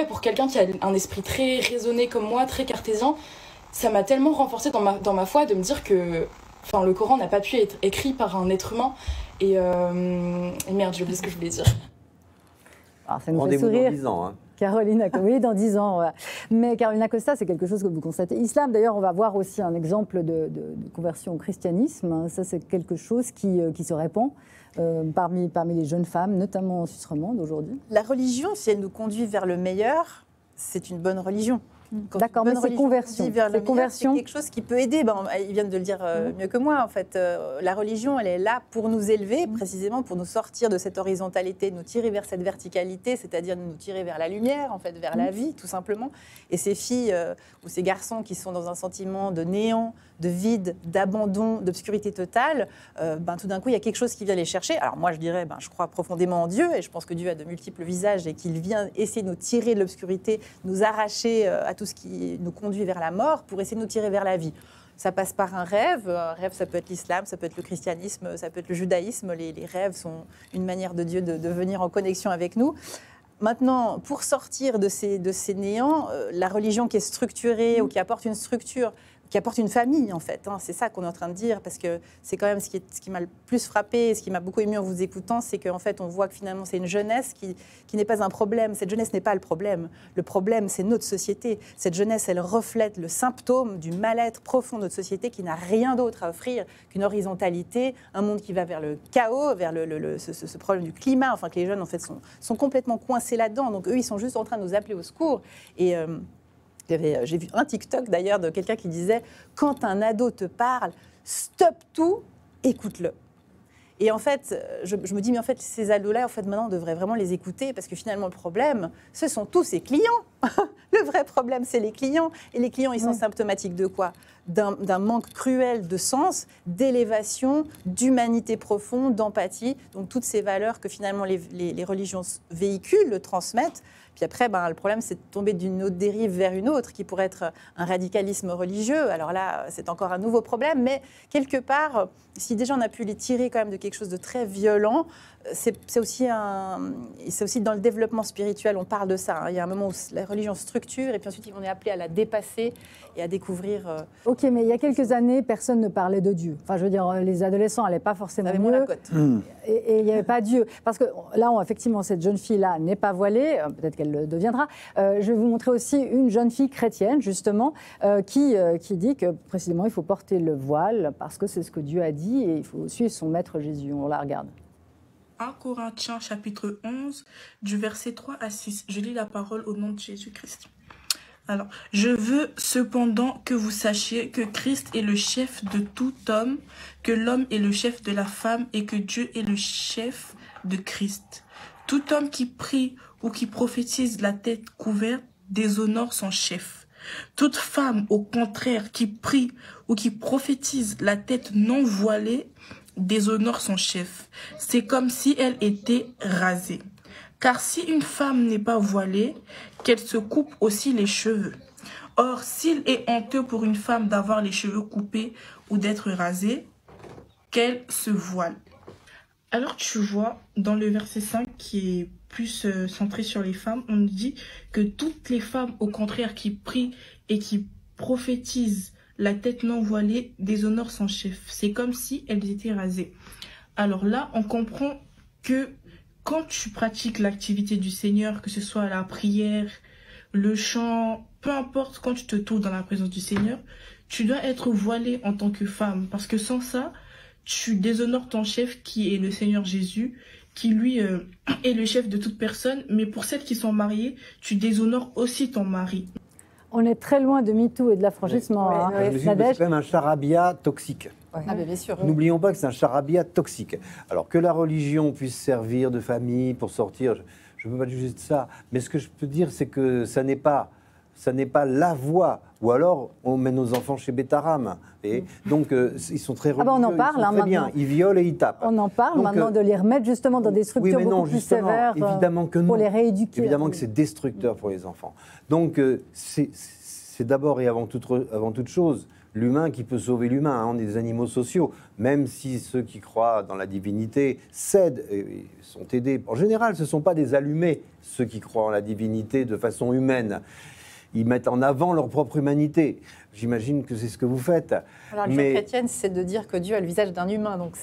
pour quelqu'un qui a un esprit très raisonné comme moi, très cartésien, ça m'a tellement renforcée dans ma foi de me dire que le Coran n'a pas pu être écrit par un être humain. Et merde, j'ai oublié ce que je voulais dire. Alors, ça nous fait Rendez-vous sourire. dans 10 ans. Hein. Caroline Acosta, oui, dans 10 ans. Voilà. Mais Caroline Acosta, c'est quelque chose que vous constatez. Islam, d'ailleurs, on va voir aussi un exemple de conversion au christianisme. Ça, c'est quelque chose qui se répand parmi les jeunes femmes, notamment en Suisse romande aujourd'hui. La religion, si elle nous conduit vers le meilleur, c'est une bonne religion. D'accord, mais c'est conversion. C'est quelque chose qui peut aider. Ils viennent de le dire mieux que moi. En fait, la religion, elle est là pour nous élever, précisément pour nous sortir de cette horizontalité, nous tirer vers cette verticalité, c'est-à-dire nous tirer vers la lumière, en fait, vers la vie, tout simplement. Et ces filles ou ces garçons qui sont dans un sentiment de néant, de vide, d'abandon, d'obscurité totale, tout d'un coup, il y a quelque chose qui vient les chercher. Alors moi, je dirais, je crois profondément en Dieu, et je pense que Dieu a de multiples visages et qu'il vient essayer de nous tirer de l'obscurité, nous arracher à tout ce qui nous conduit vers la mort pour essayer de nous tirer vers la vie. Ça passe par un rêve. Un rêve, ça peut être l'islam, ça peut être le christianisme, ça peut être le judaïsme. Les rêves sont une manière de Dieu de venir en connexion avec nous. Maintenant, pour sortir de ces néants, la religion qui est structurée ou qui apporte une structure, qui apporte une famille, en fait. C'est ça qu'on est en train de dire, parce que c'est quand même ce qui m'a le plus frappé, ce qui m'a beaucoup ému en vous écoutant, c'est qu'en fait, on voit que finalement, c'est une jeunesse qui n'est pas un problème. Cette jeunesse n'est pas le problème. Le problème, c'est notre société. Cette jeunesse, elle reflète le symptôme du mal-être profond de notre société qui n'a rien d'autre à offrir qu'une horizontalité, un monde qui va vers le chaos, vers ce problème du climat, enfin, que les jeunes, en fait, sont complètement coincés là-dedans. Donc, eux, ils sont juste en train de nous appeler au secours. Et j'ai vu un TikTok d'ailleurs de quelqu'un qui disait « Quand un ado te parle, stoppe tout, écoute-le ». Et en fait, je me dis, mais en fait, ces ados-là, en fait, maintenant, on devrait vraiment les écouter parce que finalement, le problème, ce sont tous ces clients. Le vrai problème, c'est les clients. Et les clients, ils sont symptomatiques de quoi ? D'un manque cruel de sens, d'élévation, d'humanité profonde, d'empathie. Donc, toutes ces valeurs que finalement les religions véhiculent, le transmettent. Puis après, le problème, c'est de tomber d'une autre dérive vers une autre, qui pourrait être un radicalisme religieux. Alors là, c'est encore un nouveau problème. Mais quelque part, si déjà on a pu les tirer quand même de quelque chose de très violent, c'est aussi dans le développement spirituel, on parle de ça. Il y a un moment où la religion structure, et puis ensuite, on est appelé à la dépasser et à découvrir... Ok, mais il y a quelques années, personne ne parlait de Dieu. Enfin, je veux dire, les adolescents n'allaient pas forcément mieux. La cote. Et il n'y avait pas Dieu. Parce que là, effectivement, cette jeune fille-là n'est pas voilée, peut-être qu'elle le deviendra. Je vais vous montrer aussi une jeune fille chrétienne, justement, qui dit que, précisément, il faut porter le voile parce que c'est ce que Dieu a dit et il faut suivre son maître Jésus. On la regarde. 1 Corinthiens chapitre 11, du verset 3 à 6. Je lis la parole au nom de Jésus-Christ. Alors, je veux cependant que vous sachiez que Christ est le chef de tout homme, que l'homme est le chef de la femme et que Dieu est le chef de Christ. Tout homme qui prie ou qui prophétise la tête couverte déshonore son chef. Toute femme, au contraire, qui prie ou qui prophétise la tête non voilée déshonore son chef. C'est comme si elle était rasée. Car si une femme n'est pas voilée, qu'elle se coupe aussi les cheveux. Or, s'il est honteux pour une femme d'avoir les cheveux coupés ou d'être rasée, qu'elle se voile. Alors tu vois, dans le verset 5 qui est plus centré sur les femmes, on dit que toutes les femmes, au contraire, qui prient et qui prophétisent la tête non voilée, déshonorent son chef. C'est comme si elles étaient rasées. Alors là, on comprend que quand tu pratiques l'activité du Seigneur, que ce soit la prière, le chant, peu importe, quand tu te trouves dans la présence du Seigneur, tu dois être voilée en tant que femme. Parce que sans ça, tu déshonores ton chef qui est le Seigneur Jésus, qui lui est le chef de toute personne. Mais pour celles qui sont mariées, tu déshonores aussi ton mari. On est très loin de MeToo et de l'affranchissement. C'est quand même un charabia toxique. Ah, mais bien sûr. N'oublions pas que c'est un charabia toxique. Alors que la religion puisse servir de famille pour sortir, je ne peux pas juger de ça. Mais ce que je peux dire, c'est que ça n'est pas la voie. Ou alors, on met nos enfants chez Bétaram. Et donc, ils sont très religieux, on en parle, ils sont très bien. maintenant. Ils violent et ils tapent. On en parle donc, maintenant de les remettre justement dans des structures beaucoup plus sévères évidemment que pour les rééduquer. Évidemment que c'est destructeur pour les enfants. Donc, c'est d'abord et avant toute chose l'humain qui peut sauver l'humain. On est des animaux sociaux. Même si ceux qui croient dans la divinité cèdent et sont aidés. En général, ce ne sont pas des allumés, ceux qui croient en la divinité de façon humaine. Ils mettent en avant leur propre humanité. J'imagine que c'est ce que vous faites. Alors, la religion chrétienne, c'est de dire que Dieu a le visage d'un humain. Donc,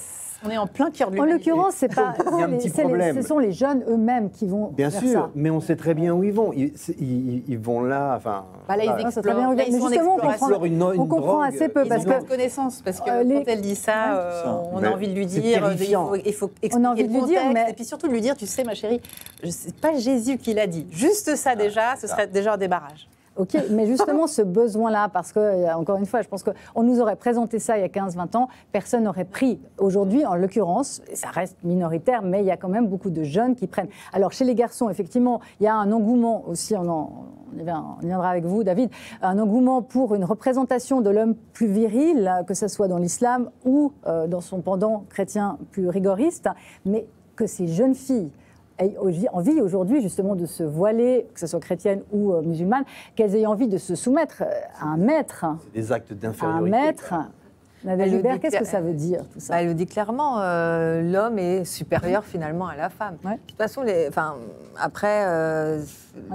on est en plein cœur de En l'humanité. l'occurrence, c'est pas. Il y a un petit problème. Ce sont les jeunes eux-mêmes qui vont. Bien vers sûr, ça. mais on sait très bien où ils vont. Ils vont là, enfin... Bah là, ils Ça, explorent. très bien. Là, Mais ils sont en justement, exploration. on comprend assez peu Ils parce ont pas que de connaissances, parce que les- quand elle dit ça, on a envie de lui c'est dire, terrifiant. il faut expliquer On a envie le de lui dire, contexte, mais- et puis surtout de lui dire, tu sais, ma chérie, c'est pas Jésus qui l'a dit. Juste ça déjà, ce serait déjà un débarrage. Ok, mais justement, ce besoin-là, parce que, encore une fois, je pense qu'on nous aurait présenté ça il y a 15-20 ans, personne n'aurait pris. Aujourd'hui, en l'occurrence, ça reste minoritaire, mais il y a quand même beaucoup de jeunes qui prennent. Alors, chez les garçons, effectivement, il y a un engouement aussi, on y viendra avec vous, David, un engouement pour une représentation de l'homme plus viril, que ce soit dans l'islam ou dans son pendant chrétien plus rigoriste, mais que ces jeunes filles aient envie aujourd'hui justement de se voiler, que ce soit chrétienne ou musulmane, qu'elles aient envie de se soumettre à un maître. Des actes À un d'infériorité. maître. Nadia Elle le Gilbert, dit qu'est-ce que cla- ça veut dire tout ça? Elle le dit clairement, l'homme est supérieur finalement à la femme. Ouais. De toute façon, après,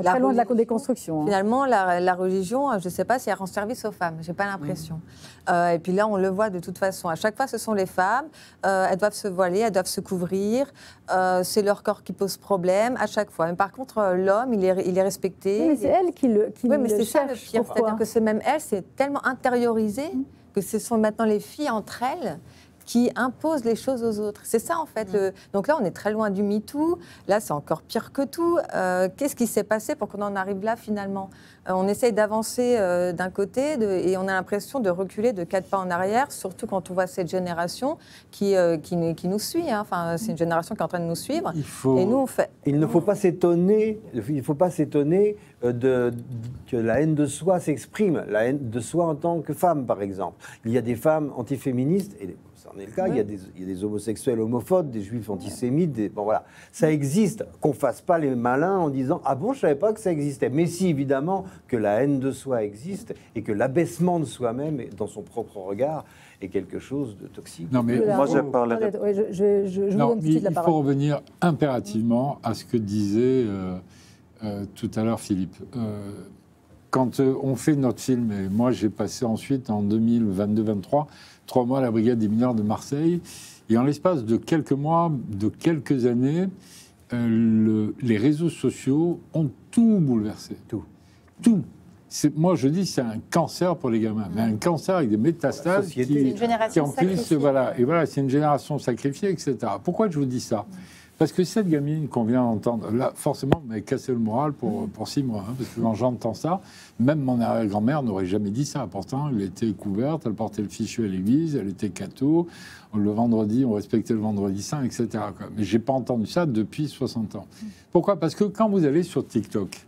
Très loin de la déconstruction. Hein. Finalement, la religion, je ne sais pas si elle rend service aux femmes, je n'ai pas l'impression. Et puis là, on le voit de toute façon. À chaque fois, ce sont les femmes, elles doivent se voiler, elles doivent se couvrir, c'est leur corps qui pose problème à chaque fois. Mais par contre, l'homme, il est respecté. Oui, mais c'est elle qui le Oui, mais c'est ça le cherche. pire. Pourquoi C'est-à-dire que c'est même elle, c'est tellement intériorisé que ce sont maintenant les filles entre elles qui imposent les choses aux autres. C'est ça, en fait. Donc là, on est très loin du MeToo. Là, c'est encore pire que tout. Qu'est-ce qui s'est passé pour qu'on en arrive là, finalement ? On essaye d'avancer d'un côté et on a l'impression de reculer de 4 pas en arrière, surtout quand on voit cette génération qui nous suit. Hein. Enfin, c'est une génération qui est en train de nous suivre. Et nous, on fait... Il ne faut pas s'étonner. Que la haine de soi s'exprime, la haine de soi en tant que femme, par exemple. Il y a des femmes antiféministes, et ça en est le cas, il y a des homosexuels homophobes, des juifs antisémites, bon voilà. Ça existe, qu'on ne fasse pas les malins en disant « Ah bon, je ne savais pas que ça existait ». Mais si, évidemment, que la haine de soi existe et que l'abaissement de soi-même, dans son propre regard, est quelque chose de toxique. Non, mais Moi, j'ai parlé... Oui, je vous non, donne tout de suite la il faut parole. revenir impérativement à ce que disait tout à l'heure Philippe. Quand on fait notre film, et moi j'ai passé ensuite en 2022-23 3 mois à la brigade des mineurs de Marseille, et en l'espace de quelques mois, de quelques années, les réseaux sociaux ont tout bouleversé. Tout. Moi, je dis c'est un cancer pour les gamins, mais un cancer avec des métastases C'est une génération en plus, sacrifiée. voilà, et voilà, c'est une génération sacrifiée, etc. Pourquoi je vous dis ça ? Parce que cette gamine qu'on vient d'entendre, là, forcément, vous m'avez cassé le moral pour 6 mois, hein, parce que quand j'entends ça, même mon arrière-grand-mère n'aurait jamais dit ça. Pourtant, elle était couverte, elle portait le fichu à l'église, elle était catho. Le vendredi, on respectait le vendredi saint, etc. quoi. Mais j'ai pas entendu ça depuis 60 ans. Pourquoi ? Parce que quand vous allez sur TikTok,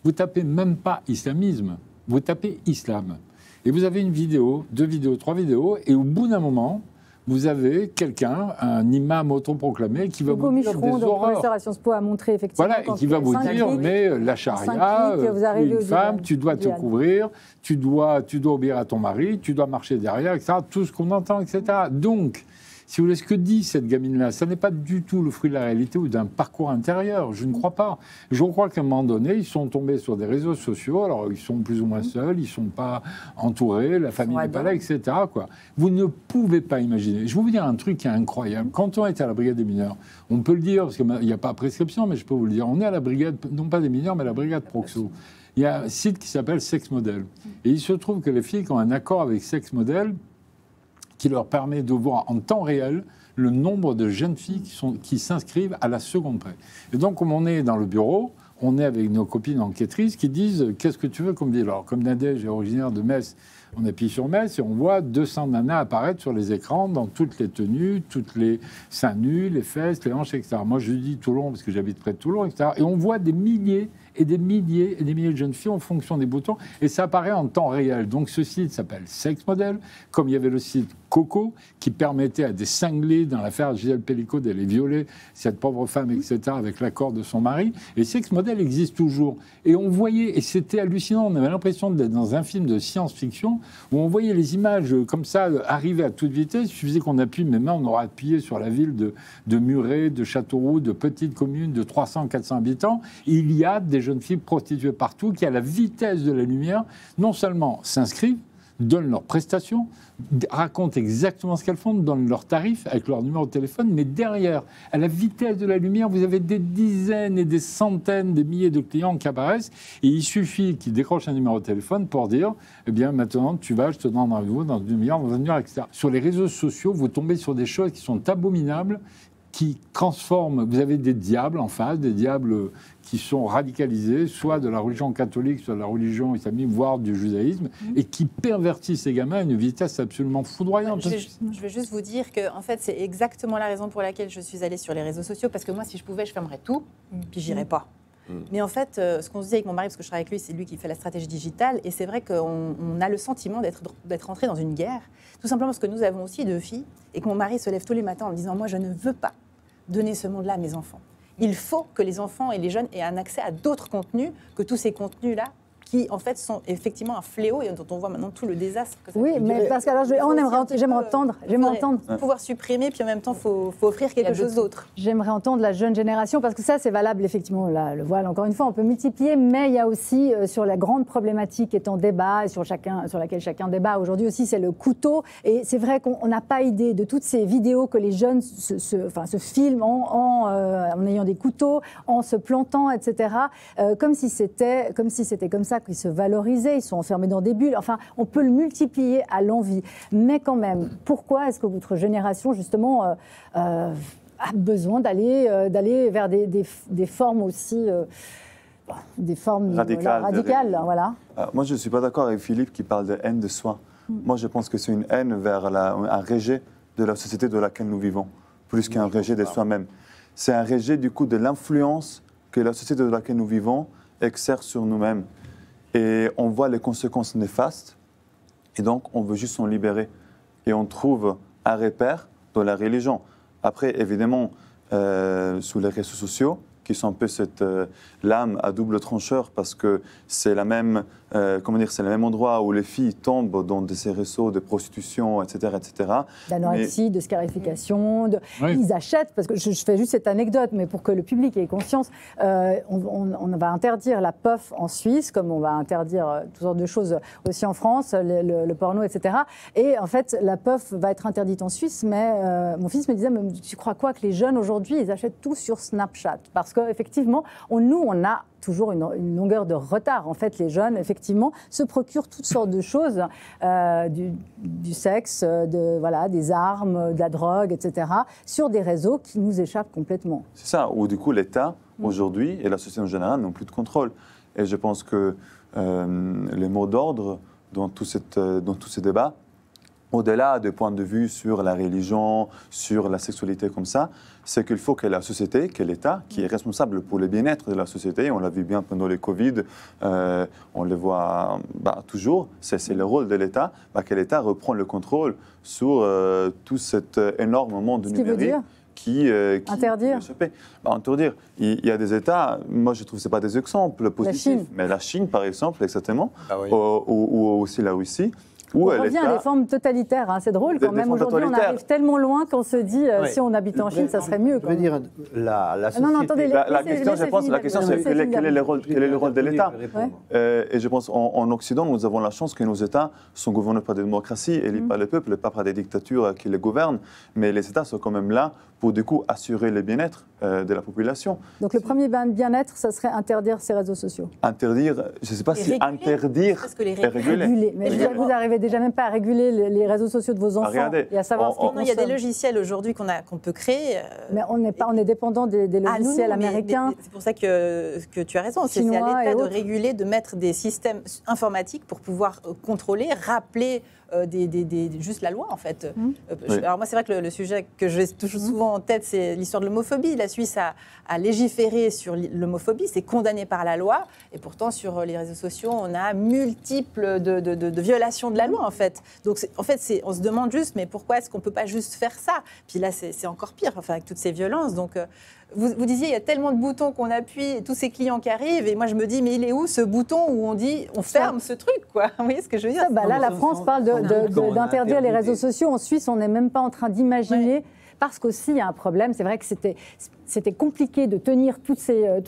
vous tapez même pas islamisme, vous tapez islam. Et vous avez une vidéo, 2 vidéos, 3 vidéos, et au bout d'un moment, vous avez quelqu'un, un imam autoproclamé, qui va vous dire Micheron, des donc horreurs. professeur à Sciences Po, a montré effectivement. Voilà, et qui va vous dire, mais la charia, clics, vous tu es arrivez une au femme, divan. tu dois te Divan. couvrir, tu dois obéir à ton mari, tu dois marcher derrière, etc. Tout ce qu'on entend, etc. Donc, si vous voulez, ce que dit cette gamine-là, ça n'est pas du tout le fruit de la réalité ou d'un parcours intérieur. Je ne crois pas. Je crois qu'à un moment donné, ils sont tombés sur des réseaux sociaux. Alors, ils sont plus ou moins seuls, ils ne sont pas entourés, la famille n'est pas là, etc. quoi. Vous ne pouvez pas imaginer. Je vais vous dire un truc qui est incroyable. Quand on est à la brigade des mineurs, on peut le dire, parce qu'il n'y a pas de prescription, mais je peux vous le dire, on est à la brigade, non pas des mineurs, mais à la brigade Proxo. Il y a un site qui s'appelle Sex Model. Et il se trouve que les filles qui ont un accord avec Sex Model, qui leur permet de voir en temps réel le nombre de jeunes filles qui s'inscrivent à la seconde près. Et donc, comme on est dans le bureau, on est avec nos copines enquêtrices qui disent « Qu'est-ce que tu veux qu'on me dise ?» Alors, comme Nadège est originaire de Metz, on appuie sur Metz et on voit 200 nanas apparaître sur les écrans dans toutes les tenues, toutes les seins nus, les fesses, les hanches, etc. Moi, je dis Toulon parce que j'habite près de Toulon, etc. Et on voit des milliers et des milliers et des milliers de jeunes filles en fonction des boutons. Et ça apparaît en temps réel. Donc, ce site s'appelle Sex Model, comme il y avait le site Coco, qui permettait à des cinglés, dans l'affaire Gisèle Pellicot, d'aller violer cette pauvre femme, etc., avec l'accord de son mari. Et Sex Model existe toujours. Et on voyait, et c'était hallucinant, on avait l'impression d'être dans un film de science-fiction, où on voyait les images comme ça arriver à toute vitesse. Il suffisait qu'on appuie, mais maintenant on aurait appuyé sur la ville de Muret, de Châteauroux, de petites communes de 300-400 habitants. Il y a des jeunes filles prostituées partout qui, à la vitesse de la lumière, non seulement s'inscrivent, donnent leurs prestations, racontent exactement ce qu'elles font, donnent leurs tarifs avec leur numéro de téléphone, mais derrière, à la vitesse de la lumière, vous avez des dizaines et des centaines, des milliers de clients qui apparaissent, et il suffit qu'ils décrochent un numéro de téléphone pour dire, eh bien maintenant tu vas, je te donne rendez-vous dans une demi-heure, dans une heure, etc. Sur les réseaux sociaux, vous tombez sur des choses qui sont abominables, qui transforment, vous avez des diables en face, des diables qui sont radicalisés, soit de la religion catholique, soit de la religion islamique, voire du judaïsme, et qui pervertissent ces gamins à une vitesse absolument foudroyante. Je vais juste vous dire que en fait, c'est exactement la raison pour laquelle je suis allée sur les réseaux sociaux, parce que moi, si je pouvais, je fermerais tout, puis j'irais pas. Mais en fait, ce qu'on se dit avec mon mari, parce que je travaille avec lui, c'est lui qui fait la stratégie digitale, et c'est vrai qu'on a le sentiment d'être entré dans une guerre, tout simplement parce que nous avons aussi 2 filles, et que mon mari se lève tous les matins en me disant « Moi, je ne veux pas donner ce monde-là à mes enfants. Il faut que les enfants et les jeunes aient un accès à d'autres contenus que tous ces contenus-là, qui en fait sont effectivement un fléau et dont on voit maintenant tout le désastre que ça Oui, mais parce que alors j'aimerais entendre. Pouvoir supprimer, puis en même temps, il faut offrir quelque chose d'autre. J'aimerais entendre la jeune génération, parce que ça, c'est valable, effectivement, le voile, encore une fois, on peut multiplier, mais il y a aussi, sur la grande problématique qui est en débat, et sur laquelle chacun débat aujourd'hui aussi, c'est le couteau. Et c'est vrai qu'on n'a pas idée de toutes ces vidéos que les jeunes se filment en ayant des couteaux, en se plantant, etc., comme si c'était comme ça qu'ils se valorisaient, ils sont enfermés dans des bulles. Enfin, on peut le multiplier à l'envi. Mais quand même, pourquoi est-ce que votre génération, justement, a besoin d'aller vers des formes aussi... des formes radicales, voilà. Moi, je ne suis pas d'accord avec Philippe qui parle de haine de soi. Moi, je pense que c'est une haine vers un rejet de la société de laquelle nous vivons, plus qu'un rejet de soi-même. C'est un rejet, du coup, de l'influence que la société de laquelle nous vivons exerce sur nous-mêmes. Et on voit les conséquences néfastes, et donc on veut juste s'en libérer. Et on trouve un repère dans la religion. Après, évidemment, sous les réseaux sociaux, qui sont un peu cette lame à double trancheur, parce que c'est c'est le même endroit où les filles tombent dans ces réseaux de prostitution, etc., etc. D'anorexie, de scarification, ils achètent, parce que je fais juste cette anecdote, mais pour que le public ait conscience, on va interdire la puff en Suisse, comme on va interdire toutes sortes de choses aussi en France, le porno, etc. Et en fait, la puff va être interdite en Suisse, mais mon fils me disait, mais tu crois quoi que les jeunes aujourd'hui, ils achètent tout sur Snapchat? Parce qu'effectivement, on a toujours une longueur de retard. En fait, les jeunes, effectivement, se procurent toutes sortes de choses, du sexe, des armes, de la drogue, etc., sur des réseaux qui nous échappent complètement. C'est ça, où du coup l'État, aujourd'hui, et la société en général, n'ont plus de contrôle. Et je pense que les mots d'ordre dans tous ces débats, au-delà des points de vue sur la religion, sur la sexualité comme ça, c'est qu'il faut que la société, que l'État, qui est responsable pour le bien-être de la société, on l'a vu bien pendant les Covid, on le voit toujours, c'est le rôle de l'État, que l'État reprend le contrôle sur tout cet énorme monde numérique. Interdire. Interdire. Il y a des États, moi je trouve que ce pas des exemples positifs, mais la Chine par exemple, exactement, ou aussi la Russie. On revient à des formes totalitaires, c'est drôle quand même. Aujourd'hui, on arrive tellement loin qu'on se dit, si on habitait en Chine, ça serait mieux. Je veux dire, la société... Non, attendez, la question, c'est quel est le rôle de l'État. Et je pense en Occident, nous avons la chance que nos États sont gouvernés par des démocraties, élus par le peuple, pas par des dictatures qui les gouvernent. Mais les États sont quand même là pour, du coup, assurer le bien-être de la population. Donc le premier bien-être, ça serait interdire ces réseaux sociaux. Interdire, je ne sais pas si interdire et réguler. Mais vous n'arrivez déjà même pas à réguler les réseaux sociaux de vos enfants et à savoir ce qu'ils consomment. Il y a des logiciels aujourd'hui qu'on peut créer. Mais on est dépendant des logiciels américains. C'est pour ça que tu as raison. C'est à l'État de réguler, de mettre des systèmes informatiques pour pouvoir contrôler, rappeler juste la loi, en fait. Alors moi, c'est vrai que le sujet que j'ai toujours souvent en tête, c'est l'histoire de l'homophobie. La Suisse a légiféré sur l'homophobie, c'est condamné par la loi, et pourtant, sur les réseaux sociaux, on a multiples de violations de la loi, en fait. Donc, on se demande juste, mais pourquoi est-ce qu'on ne peut pas juste faire ça? Puis là, c'est encore pire, avec toutes ces violences. Donc, vous disiez, il y a tellement de boutons qu'on appuie, et tous ces clients qui arrivent, et moi, je me dis, mais il est où ce bouton où on dit, on ferme ce truc, quoi? Vous voyez ce que je veux dire? Là, la France parle d'interdire les réseaux sociaux. En Suisse, on n'est même pas en train d'imaginer parce qu'aussi il y a un problème. C'est vrai que c'était compliqué de tenir toutes ces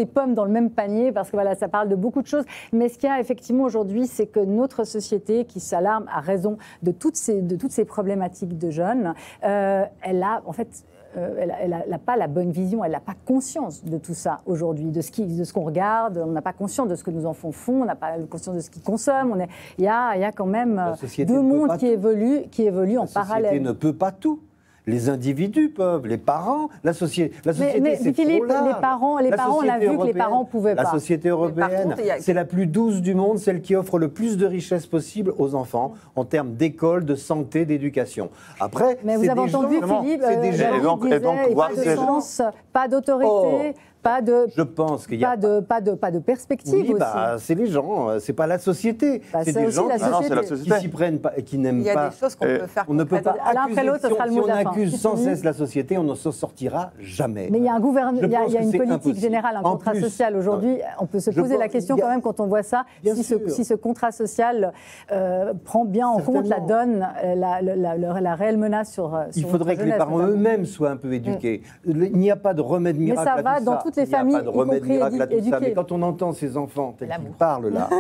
pommes dans le même panier, parce que voilà, ça parle de beaucoup de choses. Mais ce qu'il y a effectivement aujourd'hui, c'est que notre société, qui s'alarme à raison de toutes ces problématiques de jeunes, elle a en fait... elle n'a pas la bonne vision, elle n'a pas conscience de tout ça aujourd'hui, de ce qu'on regarde, on n'a pas conscience de ce que nos enfants font, on n'a pas conscience de ce qu'ils consomment. Il y a quand même deux mondes qui évoluent en parallèle. La société ne peut pas tout. Les individus peuvent, les parents, la société mais c'est Philippe, trop large. les parents, on a vu que les parents pouvaient pas. La société européenne, contre, c'est la plus douce du monde, celle qui offre le plus de richesses possible aux enfants en termes d'école, de santé, d'éducation. Après, mais vous avez entendu Philippe, pas de sens, pas d'autorité. Je pense qu'il y a pas de perspective oui, aussi. c'est les gens, c'est pas la société. C'est des gens qui s'y prennent pas et qui n'aiment pas. Il y a des choses qu'on peut faire. On ne peut pas l'un après l'autre, ce sera le mot de la fin. Si on accuse sans cesse la société, on ne s'en sortira jamais. Mais il y a une politique générale, un contrat social. Aujourd'hui, on peut se poser la question quand même quand on voit ça, si ce contrat social prend bien en compte la donne, la réelle menace sur il faudrait que les parents eux-mêmes soient un peu éduqués. Il n'y a pas de remède miracle à tout ça. Mais ça va dans toutes les familles, il n'y a pas de remède miracle à tout ça. Mais éduquées. quand on entend ces enfants tels qu'ils parlent là,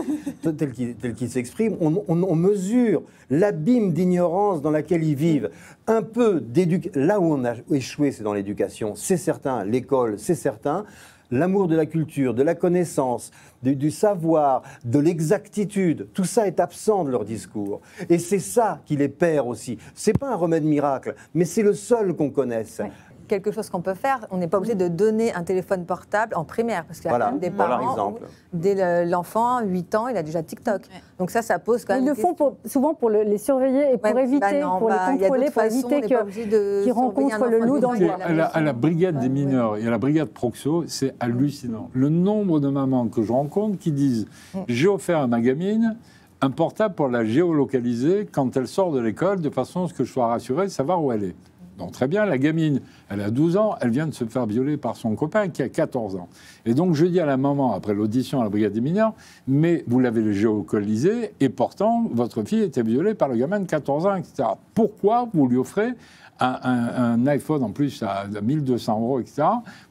tels qu'ils s'expriment, on mesure l'abîme d'ignorance dans laquelle ils vivent. Un peu d'éducation. Là où on a échoué, c'est dans l'éducation. C'est certain, l'école, c'est certain. L'amour de la culture, de la connaissance, du savoir, de l'exactitude, tout ça est absent de leur discours. Et c'est ça qui les perd aussi. C'est pas un remède miracle, mais c'est le seul qu'on connaisse. Oui. Quelque chose qu'on peut faire, on n'est pas obligé de donner un téléphone portable en primaire, parce qu'il y a quand même des parents, dès l'enfant, 8 ans, il a déjà TikTok. Ouais. Donc ça pose quand même... Ils le font souvent pour les surveiller et pour éviter, pour les contrôler, pour éviter qu'ils rencontrent le loup dans le bois. À la brigade des mineurs et à la brigade Proxo, c'est hallucinant. Le nombre de mamans que je rencontre qui disent « j'ai offert à ma gamine un portable pour la géolocaliser quand elle sort de l'école, de façon à ce que je sois rassuré de savoir où elle est ». Donc très bien, la gamine, elle a 12 ans, elle vient de se faire violer par son copain qui a 14 ans. Et donc je dis à la maman, après l'audition à la brigade des mineurs, mais vous l'avez géolocalisé et pourtant votre fille était violée par le gamin de 14 ans, etc. Pourquoi vous lui offrez un iPhone en plus à 1200 €, etc.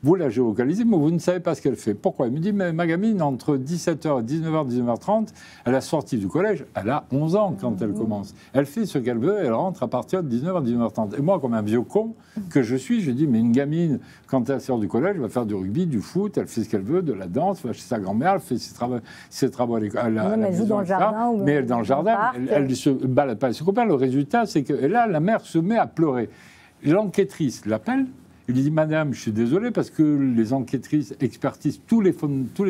Vous la géolocalisez, mais vous ne savez pas ce qu'elle fait. Pourquoi? Il me dit, mais ma gamine, entre 17h et 19h, 19h30, à la sortie du collège, elle a 11 ans quand elle commence. Elle fait ce qu'elle veut, elle rentre à partir de 19h, 19h30. Et moi, comme un vieux con que je suis, je dis, mais une gamine, quand elle sort du collège, elle va faire du rugby, du foot, elle fait ce qu'elle veut, de la danse, elle va chez sa grand-mère, elle fait ses travaux à l'école. Elle joue dans le jardin. Mais elle, dans le jardin, elle se balade pas avec ses copains. Le résultat, c'est que là, la mère se met à pleurer. L'enquêtrice l'appelle, il lui dit « Madame, je suis désolé parce que les enquêtrices expertisent tous les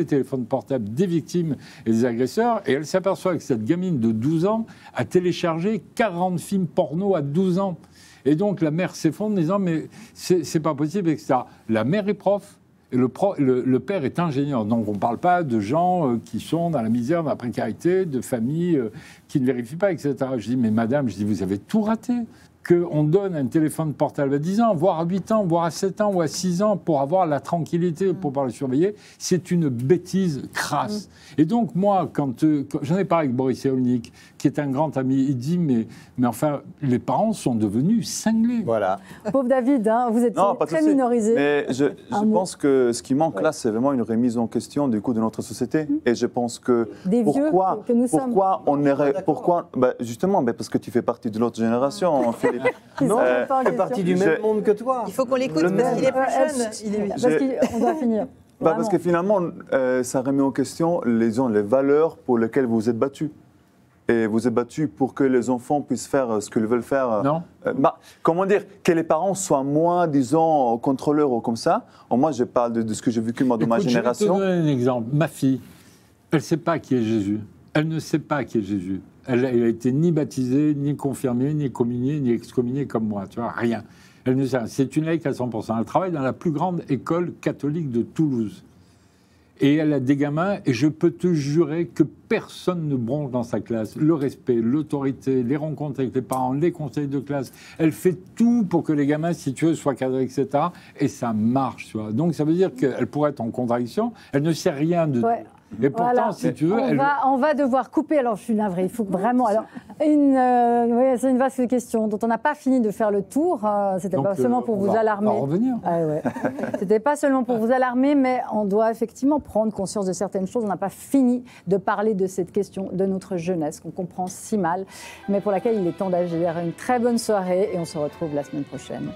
téléphones portables des victimes et des agresseurs et elle s'aperçoit que cette gamine de 12 ans a téléchargé 40 films porno à 12 ans. » Et donc la mère s'effondre en disant « Mais c'est pas possible, etc. » La mère est prof. Et le père est ingénieur. Donc on ne parle pas de gens qui sont dans la misère, dans la précarité, de familles qui ne vérifient pas, etc. Je dis, mais madame, vous avez tout raté. Qu'on donne un téléphone portable à 10 ans, voire à 8 ans, voire à 7 ans ou à 6 ans pour avoir la tranquillité, pour pouvoir le surveiller, c'est une bêtise crasse. Et donc moi, quand j'en ai parlé avec Boris Cyrulnik, qui est un grand ami, il dit, mais enfin, les parents sont devenus cinglés. Voilà. Pauvre David, hein, vous êtes très minorisé. Mais je pense que ce qui manque là, c'est vraiment une remise en question du coup de notre société. Et je pense que justement, parce que tu fais partie de l'autre génération, Philippe. Non, je fais partie du même monde que toi. Il faut qu'on l'écoute parce qu'il est plus jeune. Parce qu'on doit finir. Parce que finalement, ça remet en question les valeurs pour lesquelles vous vous êtes battus. Et vous êtes battus pour que les enfants puissent faire ce qu'ils veulent faire. Non. Comment dire? Que les parents soient moins, disons, contrôleurs ou comme ça. Moi, je parle de ce que j'ai vécu moi, de ma génération. Je vais te donner un exemple. Ma fille, elle ne sait pas qui est Jésus. Elle ne sait pas qui est Jésus. Elle a été ni baptisée, ni confirmée, ni communiée, ni excommuniée comme moi. Tu vois, rien. Elle ne sait rien. C'est une laïque à 100%. Elle travaille dans la plus grande école catholique de Toulouse. Et elle a des gamins, et je peux te jurer que personne ne bronche dans sa classe. Le respect, l'autorité, les rencontres avec les parents, les conseils de classe. Elle fait tout pour que les gamins, si tu veux, soient cadrés, etc. Et ça marche, tu vois. Donc ça veut dire qu'elle pourrait être en contradiction. Elle ne sait rien de... Ouais. Et pourtant, Voilà. si tu veux, On va devoir couper. Alors, je suis navrée. Il faut que vraiment. Alors, oui, c'est une vaste question dont on n'a pas fini de faire le tour. C'était donc, pas seulement pour on vous va alarmer. revenir. Ah, ouais. C'était pas seulement pour vous alarmer, mais on doit effectivement prendre conscience de certaines choses. On n'a pas fini de parler de cette question de notre jeunesse qu'on comprend si mal, mais pour laquelle il est temps d'agir. Une très bonne soirée et on se retrouve la semaine prochaine.